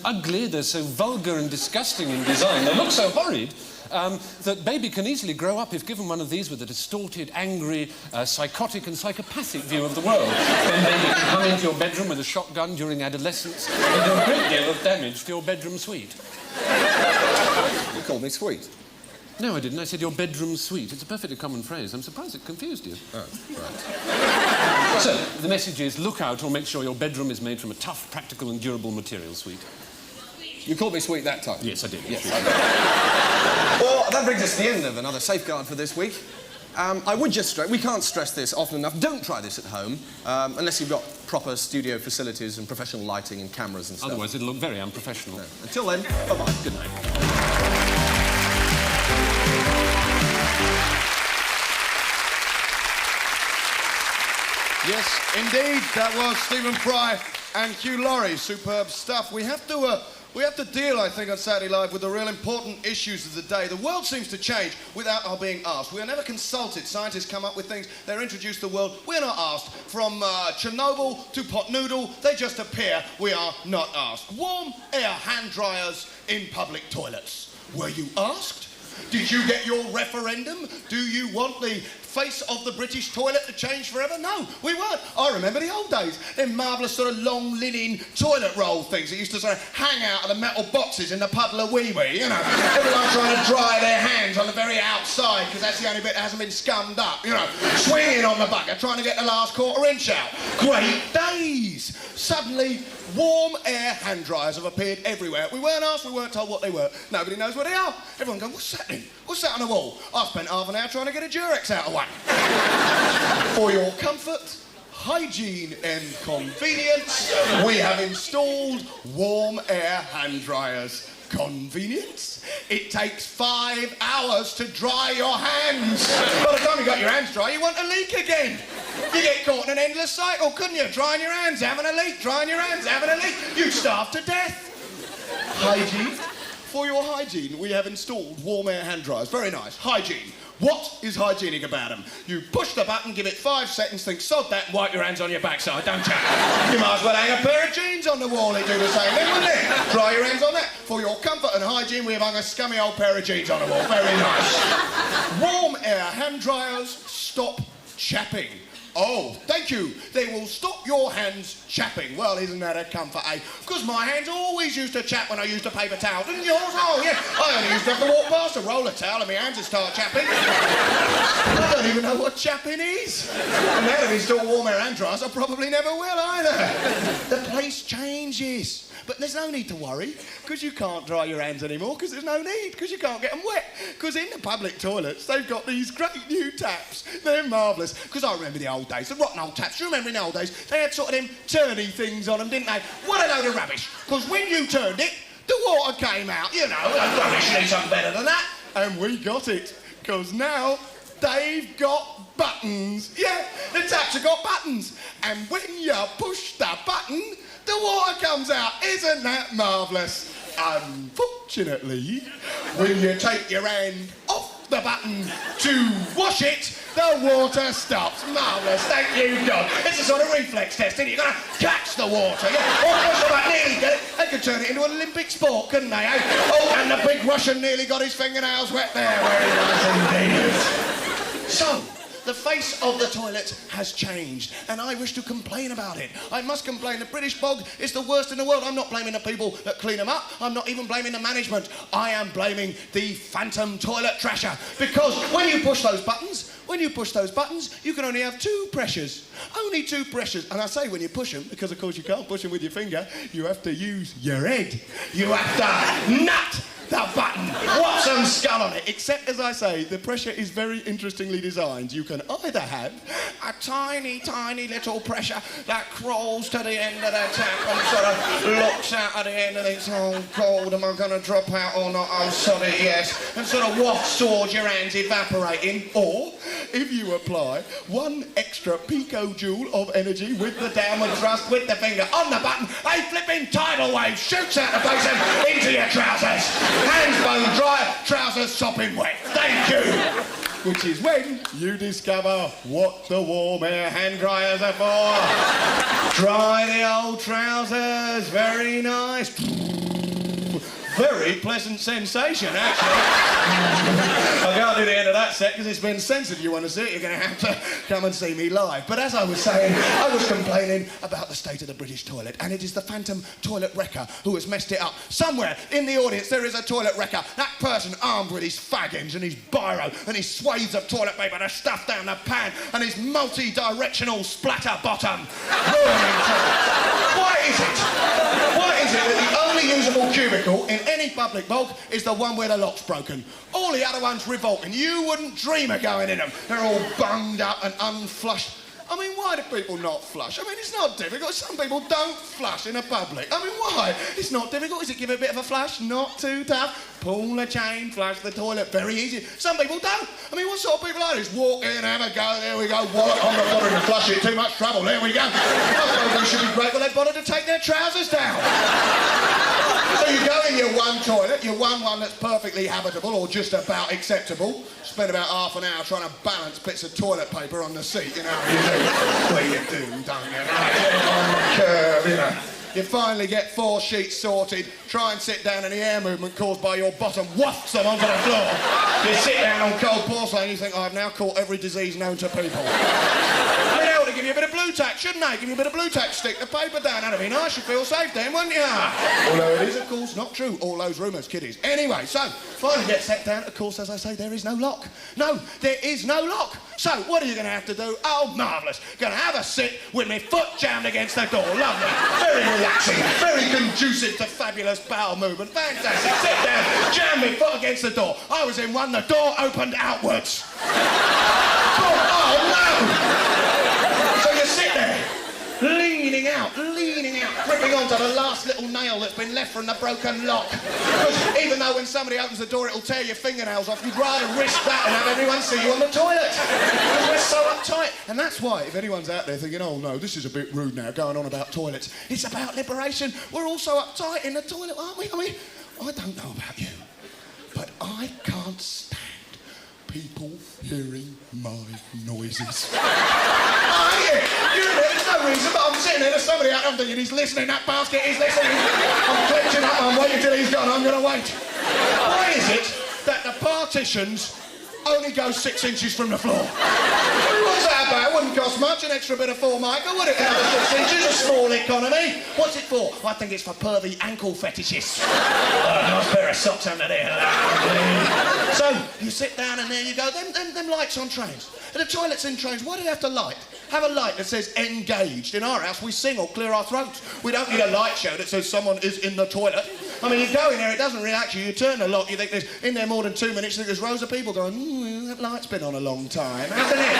ugly, they're so vulgar and disgusting in design, they look so horrid, that baby can easily grow up if given one of these with a distorted, angry, psychotic and psychopathic view of the world. Then baby can come into your bedroom with a shotgun during adolescence and do a great deal of damage to your bedroom suite. You called me sweet. No, I didn't. I said your bedroom suite. It's a perfectly common phrase. I'm surprised it confused you. Oh, right. So, the message is look out or make sure your bedroom is made from a tough, practical and durable material suite. You called me sweet that time? Yes, I did. Yes. Well, that brings us to the end of another Safeguard for this week. I would just stress, we can't stress this often enough, don't try this at home, unless you've got proper studio facilities and professional lighting and cameras and stuff. Otherwise it'll look very unprofessional. No. Until then, bye-bye. Good night. Yes, indeed, that was Stephen Fry and Hugh Laurie. Superb stuff. We have to deal, I think, on Saturday Live with the real important issues of the day. The world seems to change without our being asked. We are never consulted. Scientists come up with things. They're introduced to the world. We're not asked. From Chernobyl to pot noodle, they just appear. We are not asked. Warm air hand dryers in public toilets. Were you asked? Did you get your referendum? Do you want the face of the British toilet to change forever? No, we weren't. I remember the old days. Them marvellous sort of long linen toilet roll things that used to sort of hang out of the metal boxes in the puddle of wee-wee, you know. Everyone trying to dry their hands on the very outside because that's the only bit that hasn't been scummed up, you know. Swinging on the bucket, trying to get the last quarter inch out. Great days. Suddenly, warm air hand dryers have appeared everywhere. We weren't asked, we weren't told what they were. Nobody knows what they are. Everyone goes, what's that then? What's that on the wall? I spent half an hour trying to get a Durex out of one. For your comfort, hygiene and convenience, we have installed warm air hand dryers. Convenience? It takes 5 hours to dry your hands. By the time you got your hands dry, you want a leak again. You get caught in an endless cycle, couldn't you? Drying your hands, having a leak, drying your hands, having a leak. You'd starve to death. Hygiene? For your hygiene, we have installed warm air hand dryers. Very nice. Hygiene. What is hygienic about them? You push the button, give it 5 seconds, think, sod that, and wipe your hands on your backside, don't you? You might as well hang a pair of jeans on the wall, they do the same thing, wouldn't it? Dry your hands on that. For your comfort and hygiene, we have hung a scummy old pair of jeans on the wall. Very nice. Warm air hand dryers stop chapping. Oh, thank you. They will stop your hands chapping. Well, isn't that a comfort, eh? Because my hands always used to chap when I used a paper towel. Didn't yours? Oh, yeah. I only used to have to walk past a roller towel and my hands would start chapping. I don't even know what chapping is. And now that we install warm air hand dryers, I probably never will either. The place changes. But there's no need to worry, because you can't dry your hands anymore, because there's no need, because you can't get them wet. Because in the public toilets, they've got these great new taps. They're marvellous. Because I remember the old days, the rotten old taps. Do you remember in the old days? They had sort of them turny things on them, didn't they? What a load of rubbish. Because when you turned it, the water came out. You know, rubbish needs something better than that. And we got it. Because now they've got buttons. Yeah, the taps have got buttons. And when you push the button, the water comes out. Isn't that marvellous? Unfortunately, when you take your hand off the button to wash it, the water stops. Marvellous, thank you, God. It's a sort of reflex test, isn't it? You've got to catch the water, yeah? Oh, push the button, nearly get it. They could turn it into an Olympic sport, couldn't they, eh? Oh, and the big Russian nearly got his fingernails wet there. Very nice indeed. So, the face of the toilet has changed, and I wish to complain about it. I must complain. The British bog is the worst in the world. I'm not blaming the people that clean them up. I'm not even blaming the management. I am blaming the phantom toilet trasher. Because when you push those buttons, you can only have 2 pressures. Only 2 pressures. And I say when you push them, because of course you can't push them with your finger, you have to use your head. You have to nut the button. What's some skull on it? Except, as I say, the pressure is very interestingly designed. You can either have a tiny, tiny little pressure that crawls to the end of the tap and sort of looks out at the end and thinks, oh, God, am I going to drop out or not? Oh, sorry, yes. And sort of wafts towards your hands evaporating. Or, if you apply 1 extra pico joule of energy with the downward thrust, with the finger on the button. A flipping tidal wave shoots out the basin into your trousers. Hands bone dry, trousers sopping wet. Thank you. Which is when you discover what the warm air hand dryers are for. Dry the old trousers, very nice. Very pleasant sensation, actually. I can't do the end of that set because it's been censored. You want to see it, you're going to have to come and see me live. But as I was saying, I was complaining about the state of the British toilet, and it is the phantom toilet wrecker who has messed it up. Somewhere in the audience there is a toilet wrecker. That person armed with his fag ends and his biro and his swathes of toilet paper to stuff down the pan and his multi-directional splatter bottom. Why is it that the only usable cubicle in any public bulk is the one where the lock's broken? All the other ones revolting. You wouldn't dream of going in them. They're all bunged up and unflushed. I mean, why do people not flush? I mean, it's not difficult. Some people don't flush in a public. I mean, why? It's not difficult. Is it give it a bit of a flush? Not too tough. Pull the chain, flush the toilet. Very easy. Some people don't. I mean, what sort of people are these? Walk in, have a go. There we go. Wallet on the bottom to flush it. Too much trouble. There we go. I suppose we should be grateful they bothered to take their trousers down. So you go in your one toilet, your one that's perfectly habitable or just about acceptable. Spend about half an hour trying to balance bits of toilet paper on the seat, you know how you do. Well, you do, don't you? On the curve, you know. You finally get 4 sheets sorted, try and sit down and the air movement caused by your bottom wafts them onto the floor. You sit down on cold porcelain and you think, I've now caught every disease known to people. I mean, they ought to give you a bit of blue tack, shouldn't they? Give you a bit of blue tack, stick the paper down, that'd be nice, you'd feel safe then, wouldn't you? Although it is, of course, not true, all those rumours, kiddies. Anyway, so, finally get set down, of course, as I say, there is no lock. No, there is no lock. So, what are you going to have to do? Oh, marvellous. Going to have a sit with my foot jammed against the door. Lovely. Very relaxing. Very conducive to fabulous bowel movement. Fantastic. Sit down, jam my foot against the door. I was in one, the door opened outwards. Oh, no! So you sit there, leaning out, gripping onto the last little nail that's been left from the broken lock. Because even though when somebody opens the door it'll tear your fingernails off, you'd rather risk that and have everyone see you on the toilet. Because we're so uptight. And that's why, if anyone's out there thinking, oh no, this is a bit rude now, going on about toilets, it's about liberation. We're all so uptight in the toilet, aren't we? I mean, I don't know about you, but I can't stand people hearing my noises. There's no reason, but I'm sitting there, there's somebody out there, I'm thinking he's listening, that basket is listening. I'm clenching up, I'm waiting till he's gone, I'm going to wait. Why is it that the partitions only go 6 inches from the floor? What's that about? It wouldn't cost much, an extra bit of formica, would it? Another 6 inches, a small economy. What's it for? I think it's for pervy ankle fetishists. Nice pair of socks under there. So, you sit down and there you go. Them lights on trains. The toilets in trains, why do they have to light? Have a light that says engaged. In our house, we sing or clear our throats. We don't need a light show that says someone is in the toilet. I mean, you go in there, it doesn't relax you. You turn the lock, you think there's in there more than 2 minutes, you think there's rows of people going, that light's been on a long time, hasn't it?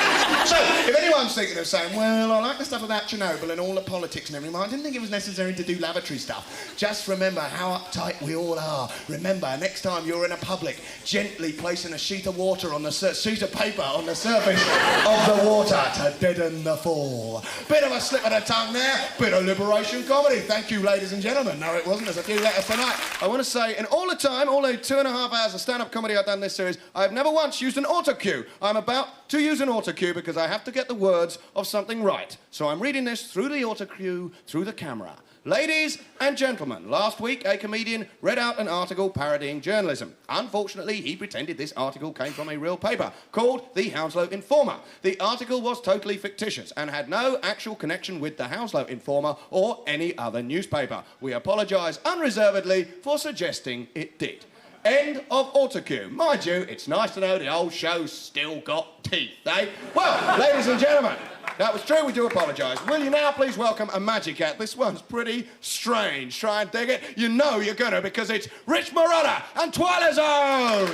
So, if anyone's thinking of saying, well, I like the stuff about Chernobyl and all the politics and everything, I didn't think it was necessary to do lavatory stuff. Just remember how uptight we all are. Remember, next time you're in a public, gently placing a sheet of water on the sheet of paper on the surface of the water to deaden the fall. Bit of a slip of the tongue there, bit of liberation comedy. Thank you, ladies and gentlemen. No, it wasn't. There's a few letters tonight. I want to say, in all the time, all the 2.5 hours of stand-up comedy I've done this series, I've never once used an autocue. I'm about to use an autocue because I have to get the words of something right. So I'm reading this through the autocue, through the camera. Ladies and gentlemen, last week a comedian read out an article parodying journalism. Unfortunately, he pretended this article came from a real paper called The Hounslow Informer. The article was totally fictitious and had no actual connection with The Hounslow Informer or any other newspaper. We apologise unreservedly for suggesting it did. End of autocue. Mind you, it's nice to know the old show's still got teeth, eh? Well, ladies and gentlemen, that was true, we do apologise. Will you now please welcome a magic act? This one's pretty strange. Try and dig it. You know you're gonna because it's Rich Marotta and Twilight Zone! Oh,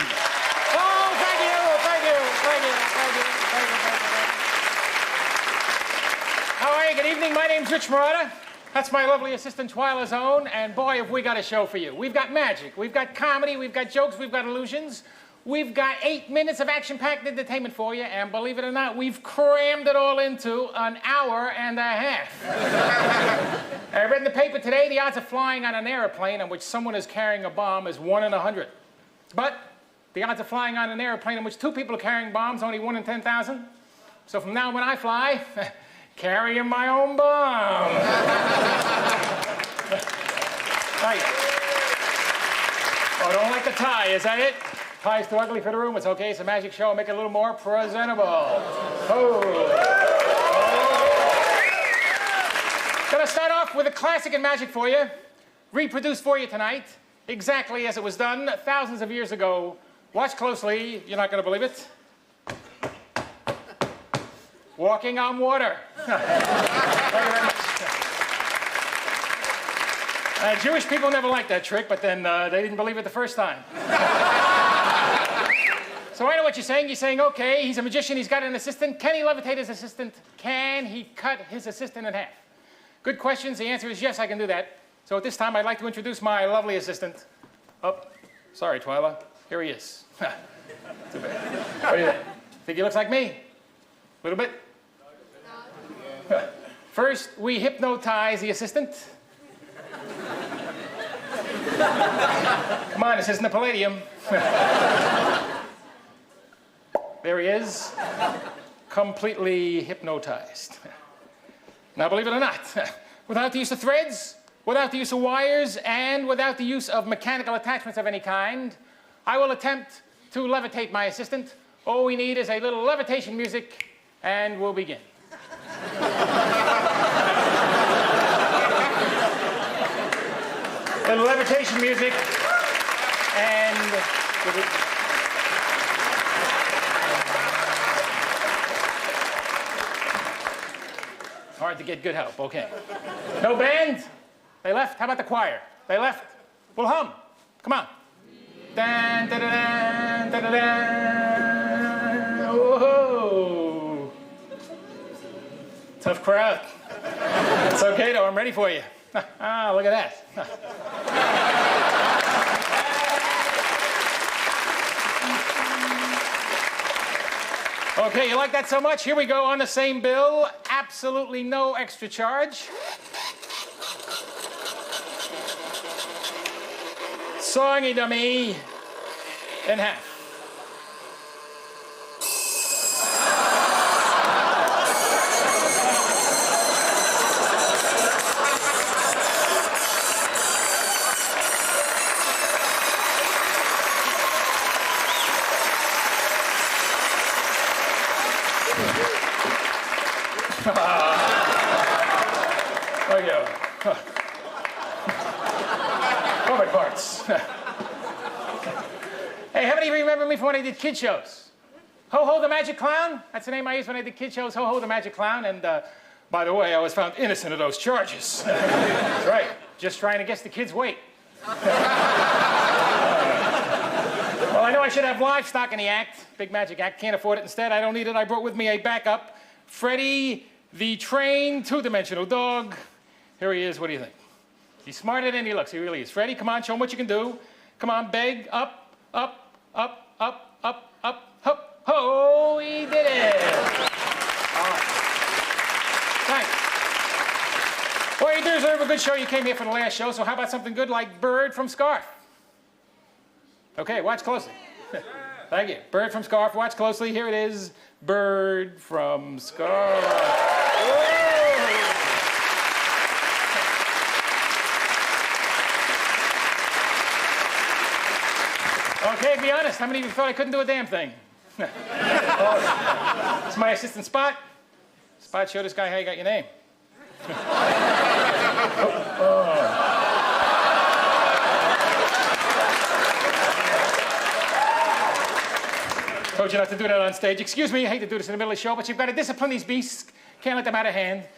thank you. How are you? Good evening. My name's Rich Marotta. That's my lovely assistant, Twyla Zone, and boy, have we got a show for you. We've got magic, we've got comedy, we've got jokes, we've got illusions. we've got 8 minutes of action-packed entertainment for you, and believe it or not, we've crammed it all into an hour and a half. I read in the paper today the odds of flying on an airplane in which someone is carrying a bomb is 1 in 100. But the odds of flying on an airplane in which 2 people are carrying bombs only 1 in 10,000. So from now on when I fly, carrying my own bomb. Right. Oh, don't like the tie, is that it? Tie's too ugly for the room. It's okay, it's a magic show. Make it a little more presentable. Gonna start off with a classic in magic for you. Reproduced for you tonight, exactly as it was done thousands of years ago. Watch closely, you're not gonna believe it. Walking on water. Thank you very much. Jewish people never liked that trick, but then they didn't believe it the first time. So I know what you're saying. You're saying, okay, he's a magician, he's got an assistant. Can he levitate his assistant? Can he cut his assistant in half? Good questions. The answer is yes, I can do that. So at this time, I'd like to introduce my lovely assistant. Oh, sorry, Twyla. Here he is. Too bad. What do you think? Think he looks like me? A little bit? No. First, we hypnotize the assistant. Come on, this isn't the Palladium. There he is, completely hypnotized. Now, believe it or not, without the use of threads, without the use of wires, and without the use of mechanical attachments of any kind, I will attempt to levitate my assistant. All we need is a little levitation music, and we'll begin. Little levitation music, and hard to get good help, okay. No band? They left? How about the choir? They left? We'll hum. Come on. Dan, da, da, da, da, da, da. Whoa. Tough crowd. It's okay though, I'm ready for you. Ah, look at that. Okay, you like that so much? Here we go on the same bill. Absolutely no extra charge. Songy dummy in half. There you go. Comic parts. Hey, how many of you remember me from when I did kid shows? Ho Ho the Magic Clown? That's the name I used when I did kid shows, Ho Ho the Magic Clown. And by the way, I was found innocent of those charges. That's right, just trying to guess the kid's weight. Well, I know I should have livestock in the act, big magic act, can't afford it. Instead, I don't need it. I brought with me a backup. Freddie, the trained two-dimensional dog. Here he is, what do you think? He's smarter than he looks, he really is. Freddie, come on, show him what you can do. Come on, beg, up, up, up, up, up, up, up. Ho, he did it. All right. Thanks. Well, you deserve a good show. You came here for the last show, so how about something good like Bird from Scarf? Okay, watch closely. Thank you. Bird from Scarf, watch closely. Here it is. Bird from Scarf. Okay, be honest. How many of you thought I couldn't do a damn thing? Oh, it's my assistant, Spot. Spot, show this guy how you got your name. Told you not to do that on stage. Excuse me, I hate to do this in the middle of the show, but you've got to discipline these beasts. Can't let them out of hand.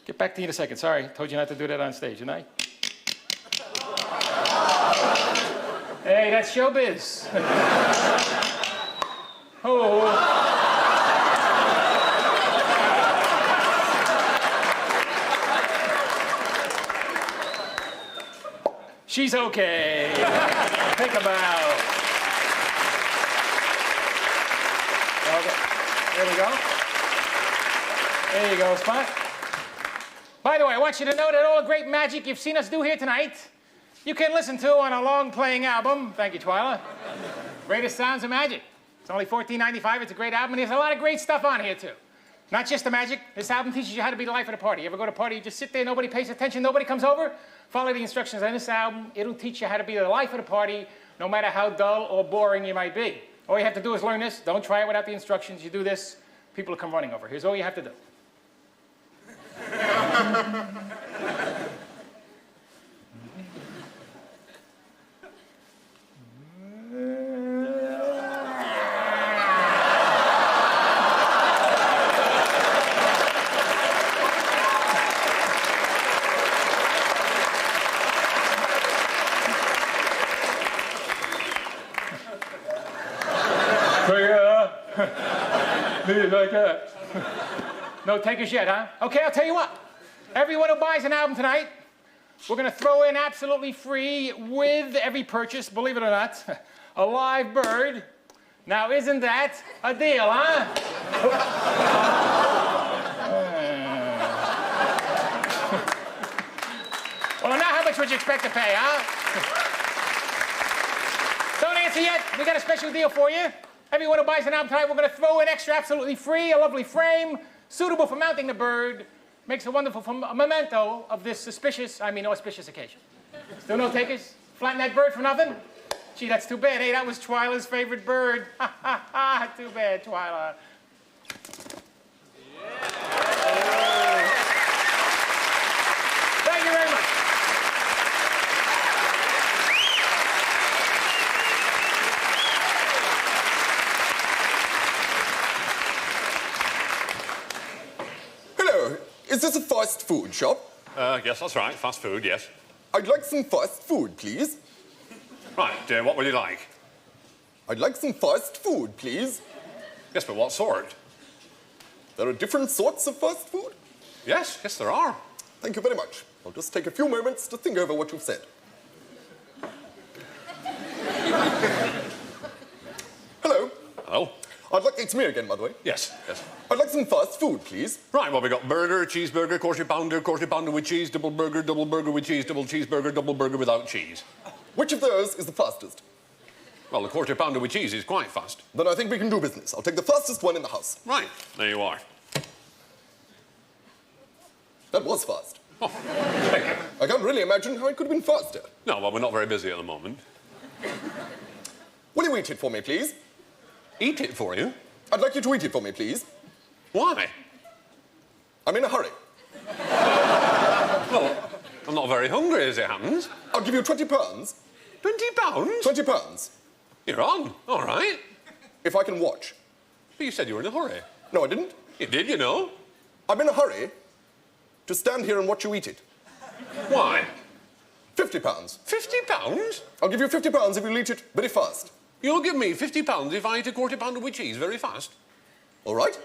Get back to you in a second. Sorry, told you not to do that on stage, didn't I? Hey, that's showbiz. Oh. She's okay. Think about. Okay. There we go. There you go, Spot. By the way, I want you to know that all the great magic you've seen us do here tonight, you can listen to on a long-playing album. Thank you, Twyla. Greatest Sounds of Magic. It's only $14.95. It's a great album, and there's a lot of great stuff on here, too. Not just the magic. This album teaches you how to be the life of the party. You ever go to a party, you just sit there, nobody pays attention, nobody comes over? Follow the instructions on this album. It'll teach you how to be the life of the party, no matter how dull or boring you might be. All you have to do is learn this. Don't try it without the instructions. You do this, people will come running over. Here's all you have to do. Like that. No takers yet, huh? Okay, I'll tell you what. Everyone who buys an album tonight, we're going to throw in absolutely free with every purchase, believe it or not, a live bird. Now, isn't that a deal, huh? Well, now how much would you expect to pay, huh? Don't answer yet. We got a special deal for you. Everyone who buys an album tonight, we're going to throw in extra absolutely free, a lovely frame, suitable for mounting the bird. Makes a wonderful memento of this auspicious occasion. Still no takers? Flatten that bird for nothing? Gee, that's too bad. Hey, that was Twyla's favorite bird. Ha, ha, ha. Too bad, Twyla. Yeah. Thank you very much. Is this a fast food shop? Yes, that's right. Fast food, yes. I'd like some fast food, please. Right, what would you like? I'd like some fast food, please. Yes, but what sort? There are different sorts of fast food? Yes, there are. Thank you very much. I'll just take a few moments to think over what you've said. Hello. Hello. It's me again, by the way. Yes. I'd like some fast food, please. Right, well, we got burger, cheeseburger, quarter pounder with cheese, double burger with cheese, double cheeseburger, double burger without cheese. Which of those is the fastest? Well, the quarter pounder with cheese is quite fast. Then I think we can do business. I'll take the fastest one in the house. Right, there you are. That was fast. Oh, thank you. I can't really imagine how it could have been faster. No, well, we're not very busy at the moment. Will you eat it for me, please? Eat it for you? I'd like you to eat it for me, please. Why? I'm in a hurry. Well, I'm not very hungry, as it happens. I'll give you £20. £20? £20. You're on. All right. If I can watch. But you said you were in a hurry. No, I didn't. You did, you know. I'm in a hurry to stand here and watch you eat it. Why? £50. £50? I'll give you £50 if you eat it very fast. You'll give me £50 if I eat a quarter pounder with cheese very fast. All right.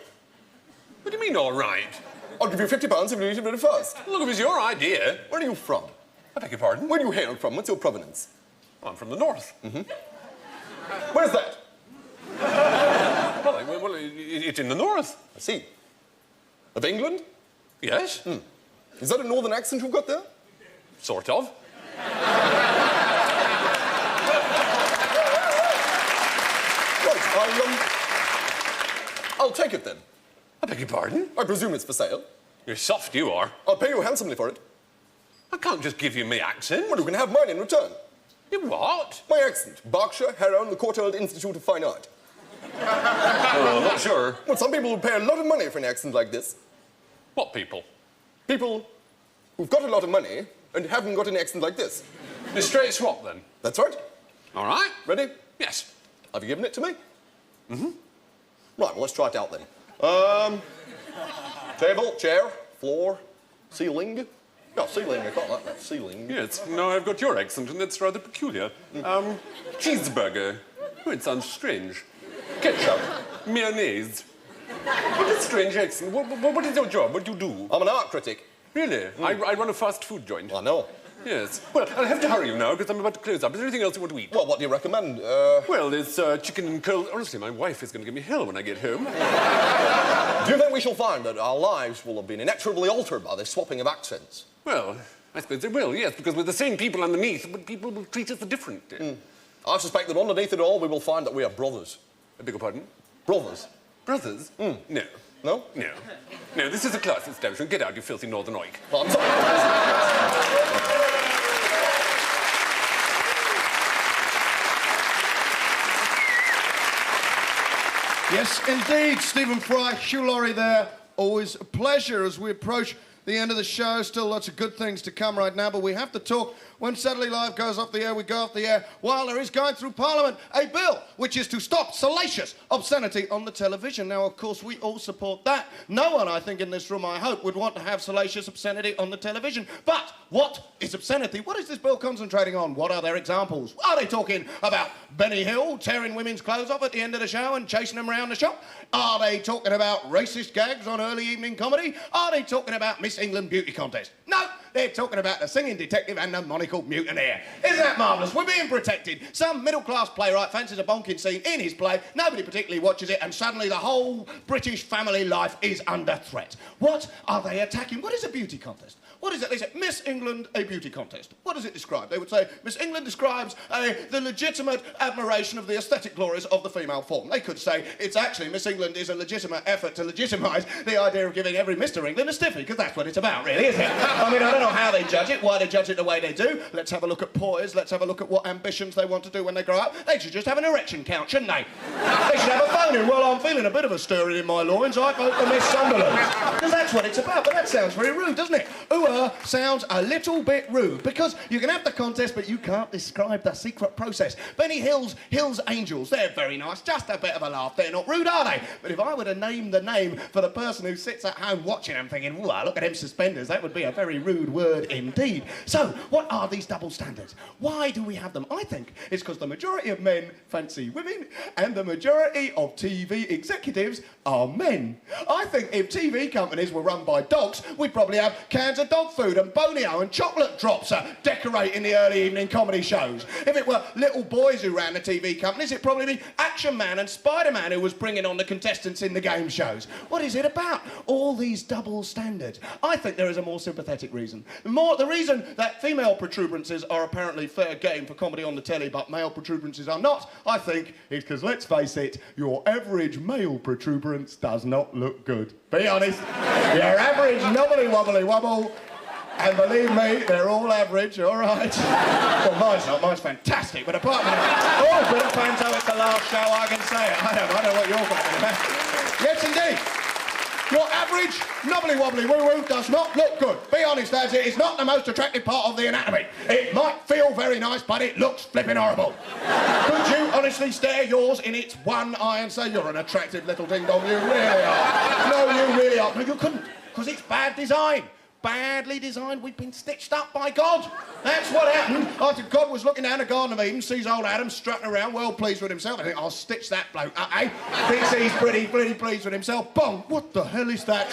What do you mean, all right? I'll give you £50 if you eat it very fast. Look, if it's your idea. Where are you from? I beg your pardon? Where do you hail from? What's your provenance? I'm from the north. Mm-hmm. Where's that? Well, it's in the north. I see. Of England? Yes. Is that a northern accent you've got there? Sort of. I'll take it then. I beg your pardon? I presume it's for sale. You're soft, you are. I'll pay you handsomely for it. I can't just give you me accent. Well, you can have mine in return. You what? My accent. Berkshire, Harrow, and the Courtauld Institute of Fine Art. I'm not sure. Well, some people would pay a lot of money for an accent like this. What people? People who've got a lot of money and haven't got an accent like this. A straight swap, then? That's right. All right. Ready? Yes. Have you given it to me? Mm-hmm. Right, well, let's try it out then. Table, chair, floor, ceiling. No, ceiling, I can't like that. Ceiling. Yes, no, I've got your accent, and it's rather peculiar. Cheeseburger. Oh, it sounds strange. Ketchup. Mayonnaise. What a strange accent. What is your job? What do you do? I'm an art critic. Really? I run a fast food joint. I know. Yes. Well, I'll have to hurry you now because I'm about to close up. Is there anything else you want to eat? Well, what do you recommend? Well, there's chicken and cold... Honestly, my wife is going to give me hell when I get home. Do you think we shall find that our lives will have been inexorably altered by this swapping of accents? Well, I suppose they will, yes, because we're the same people underneath, but people will treat us different. I suspect that underneath it all, we will find that we are brothers. I beg your pardon? Brothers. Brothers? No. No? No. No, this is a class establishment. Get out, you filthy northern oik. Well, I'm sorry. Yes, indeed, Stephen Fry, Hugh Laurie there. Always a pleasure as we approach the end of the show. Still lots of good things to come right now, but we have to talk. When Saturday Live goes off the air, we go off the air while there is going through Parliament a bill which is to stop salacious obscenity on the television. Now, of course, we all support that. No one, I think, in this room, I hope, would want to have salacious obscenity on the television. But what is obscenity? What is this bill concentrating on? What are their examples? Are they talking about Benny Hill tearing women's clothes off at the end of the show and chasing them around the shop? Are they talking about racist gags on early evening comedy? Are they talking about Miss England beauty contest? No, they're talking about the singing detective and the monocled mutineer. Isn't that marvellous? We're being protected. Some middle-class playwright fancies a bonking scene in his play, nobody particularly watches it, and suddenly the whole British family life is under threat. What are they attacking? What is a beauty contest? What is it? They say, Miss England, a beauty contest. What does it describe? They would say, Miss England describes the legitimate admiration of the aesthetic glories of the female form. They could say, it's actually, Miss England is a legitimate effort to legitimise the idea of giving every Mr. England a stiffy, because that's what it's about, really, isn't it? I mean, I don't know how they judge it, why they judge it the way they do. Let's have a look at poise. Let's have a look at what ambitions they want to do when they grow up. They should just have an erection count, shouldn't they? They should have a phone in. Well, I'm feeling a bit of a stirring in my loins. I vote for Miss Sunderland. Because that's what it's about, but that sounds very rude, doesn't it? Sounds a little bit rude, because you can have the contest, but you can't describe the secret process. Benny Hill's Angels, they're very nice, just a bit of a laugh. They're not rude, are they? But if I were to name the name for the person who sits at home watching them thinking, ooh, look at them suspenders, that would be a very rude word indeed. So, what are these double standards? Why do we have them? I think it's because the majority of men fancy women, and the majority of TV executives are men. I think if TV companies were run by dogs, we'd probably have cans of dog food and bonio and chocolate drops decorating the early evening comedy shows. If it were little boys who ran the TV companies, it'd probably be Action Man and Spider-Man who was bringing on the contestants in the game shows. What is it about? All these double standards. I think there is a more sympathetic reason. The reason that female protuberances are apparently fair game for comedy on the telly, but male protuberances are not, I think, is because, let's face it, your average male protuberance does not look good. Be honest. Your average knobbly wobbly wobble. And believe me, they're all average, all right? Well, mine's not. Mine's fantastic. But apart from that, oh, bit of panto, it's the last show, I can say it. I don't know what you're talking about. Yes, indeed. Your average knobbly wobbly woo-woo does not look good. Be honest, as it is not the most attractive part of the anatomy. It might feel very nice, but it looks flipping horrible. Could you honestly stare yours in its one eye and say, you're an attractive little ding-dong, you really are? No, you really are. No, you couldn't, because it's bad design. Badly designed, we've been stitched up by God. That's what happened. After God was looking down the Garden of Eden, sees old Adam strutting around, well pleased with himself. I think, I'll stitch that bloke up, eh? Thinks he's pretty pleased with himself. Bong! What the hell is that?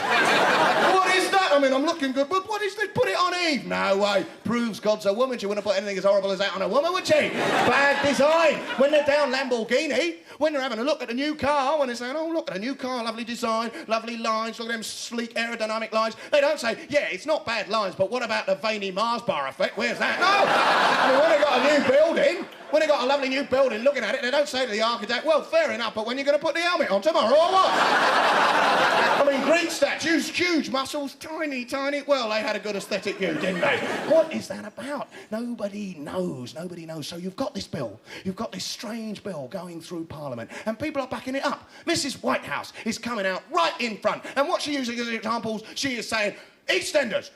What is that? I mean, I'm looking good, but what is this? Put it on Eve. No way. Proves God's a woman. She wouldn't put anything as horrible as that on a woman, would she? Bad design. When they're down Lamborghini, when they're having a look at the new car, when they're saying, oh, look at the new car, lovely design, lovely lines, look at them sleek aerodynamic lines, they don't say, yeah, it's not bad lines, but what about the veiny Mars bar effect? Where's that? No! I mean, when they got a new building, when they got a lovely new building looking at it, they don't say to the architect, well, fair enough, but when are you going to put the helmet on, tomorrow or what? I mean, Greek statues, huge muscles, tiny. Well, they had a good aesthetic view, didn't they? What is that about? Nobody knows. So you've got this bill. You've got this strange bill going through Parliament, and people are backing it up. Mrs. Whitehouse is coming out right in front, and what she's using as examples, she is saying, EastEnders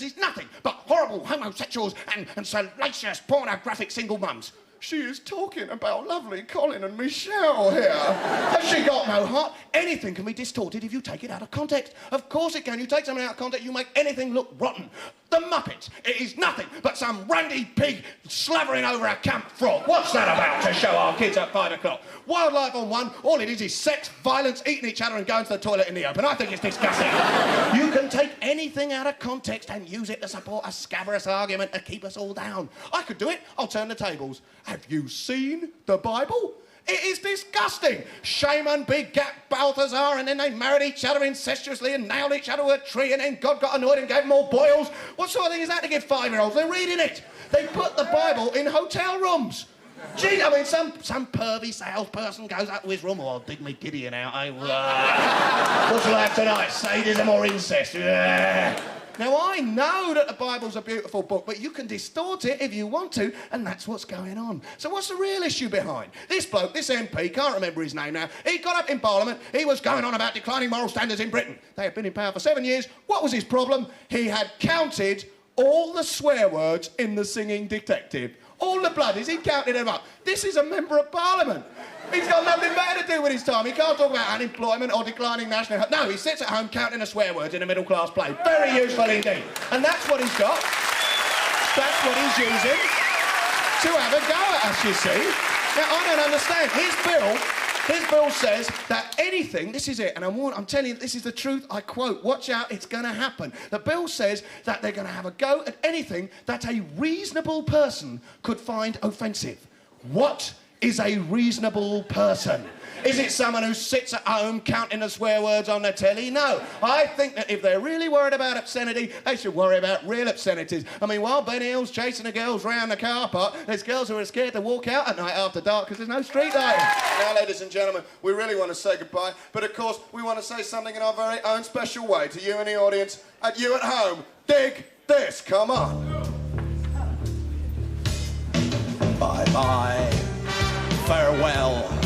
is nothing but horrible homosexuals and salacious pornographic single mums. she is talking about lovely Colin and Michelle here. Has she got no heart? Anything can be distorted if you take it out of context. Of course it can. You take something out of context, you make anything look rotten. The Muppets, it is nothing but some randy pig slavering over a camp frog. What's that about to show our kids at 5 o'clock? Wildlife on one, all it is sex, violence, eating each other and going to the toilet in the open. I think it's disgusting. You can take anything out of context and use it to support a scabrous argument to keep us all down. I could do it. I'll turn the tables. Have you seen the Bible? It is disgusting. Shaman, Big Gap, Balthazar, and then they married each other incestuously and nailed each other to a tree, and then God got annoyed and gave them all boils. What sort of thing is that to give 5-year-olds? They're reading it. They put the Bible in hotel rooms. Gee, I mean, some pervy salesperson goes up to his room, oh, I'll dig me Gideon out, eh? What's we'll have tonight, sadism or incest? Now, I know that the Bible's a beautiful book, but you can distort it if you want to, and that's what's going on. So what's the real issue behind? This bloke, this MP, can't remember his name now, he got up in Parliament, he was going on about declining moral standards in Britain. They had been in power for 7 years. What was his problem? He had counted all the swear words in The Singing Detective. All the bloodies, he counted them up. This is a member of Parliament. He's got nothing better to do with his time. He can't talk about unemployment or declining national health. No, he sits at home counting the swear words in a middle-class play. Very useful indeed. And that's what he's got. That's what he's using to have a go at us, you see. Now, I don't understand. His bill says that anything, this is it, and I'm telling you, this is the truth, I quote, watch out, it's going to happen. The bill says that they're going to have a go at anything that a reasonable person could find offensive. What is a reasonable person? Is it someone who sits at home counting the swear words on the telly? No. I think that if they're really worried about obscenity, they should worry about real obscenities. I mean, while Ben Hill's chasing the girls round the car park, there's girls who are scared to walk out at night after dark because there's no street lighting. Now, ladies and gentlemen, we really want to say goodbye, but of course, we want to say something in our very own special way to you in the audience, and you at home. Dig this, come on. Bye-bye, farewell.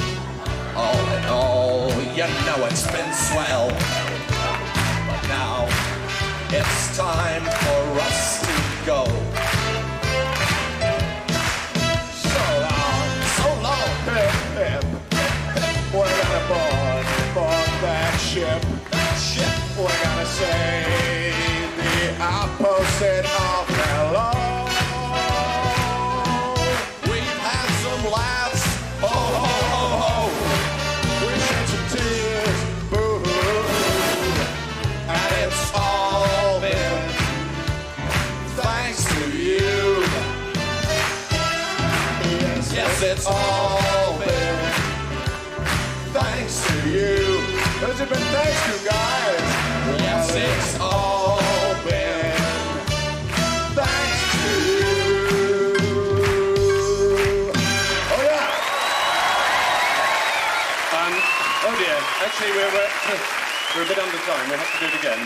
All in all, you know it's been swell. But now, it's time for us to go. So long, hip, hip. We're gonna board that ship. We're gonna say the opposite of hello. We've had some laughs, ho, ho, ho, ho. We've shed some tears, boo, and it's all been thanks to you. Yes, it's all been thanks to you. Has it been thanks to guys? Yes, it's all been thanks to you. Oh, yeah. Oh dear. Actually, we're a bit under time. We have to do it again.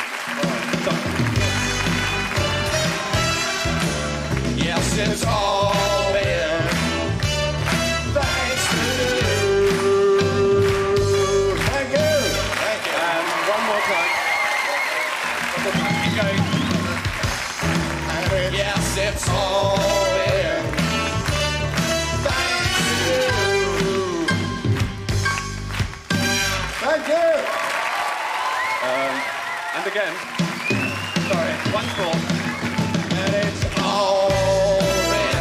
Yes, it's all been thanks to you. Thank you. Thank you. And one more time. Keep going. Yes, it's all been thanks to you. Thank you. And again. Sorry, once more. And it's all been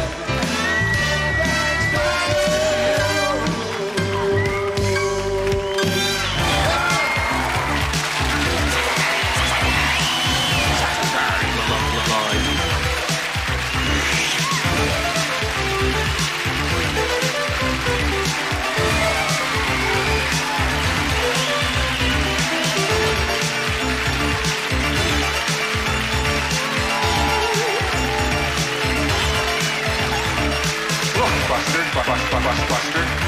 Blockbuster.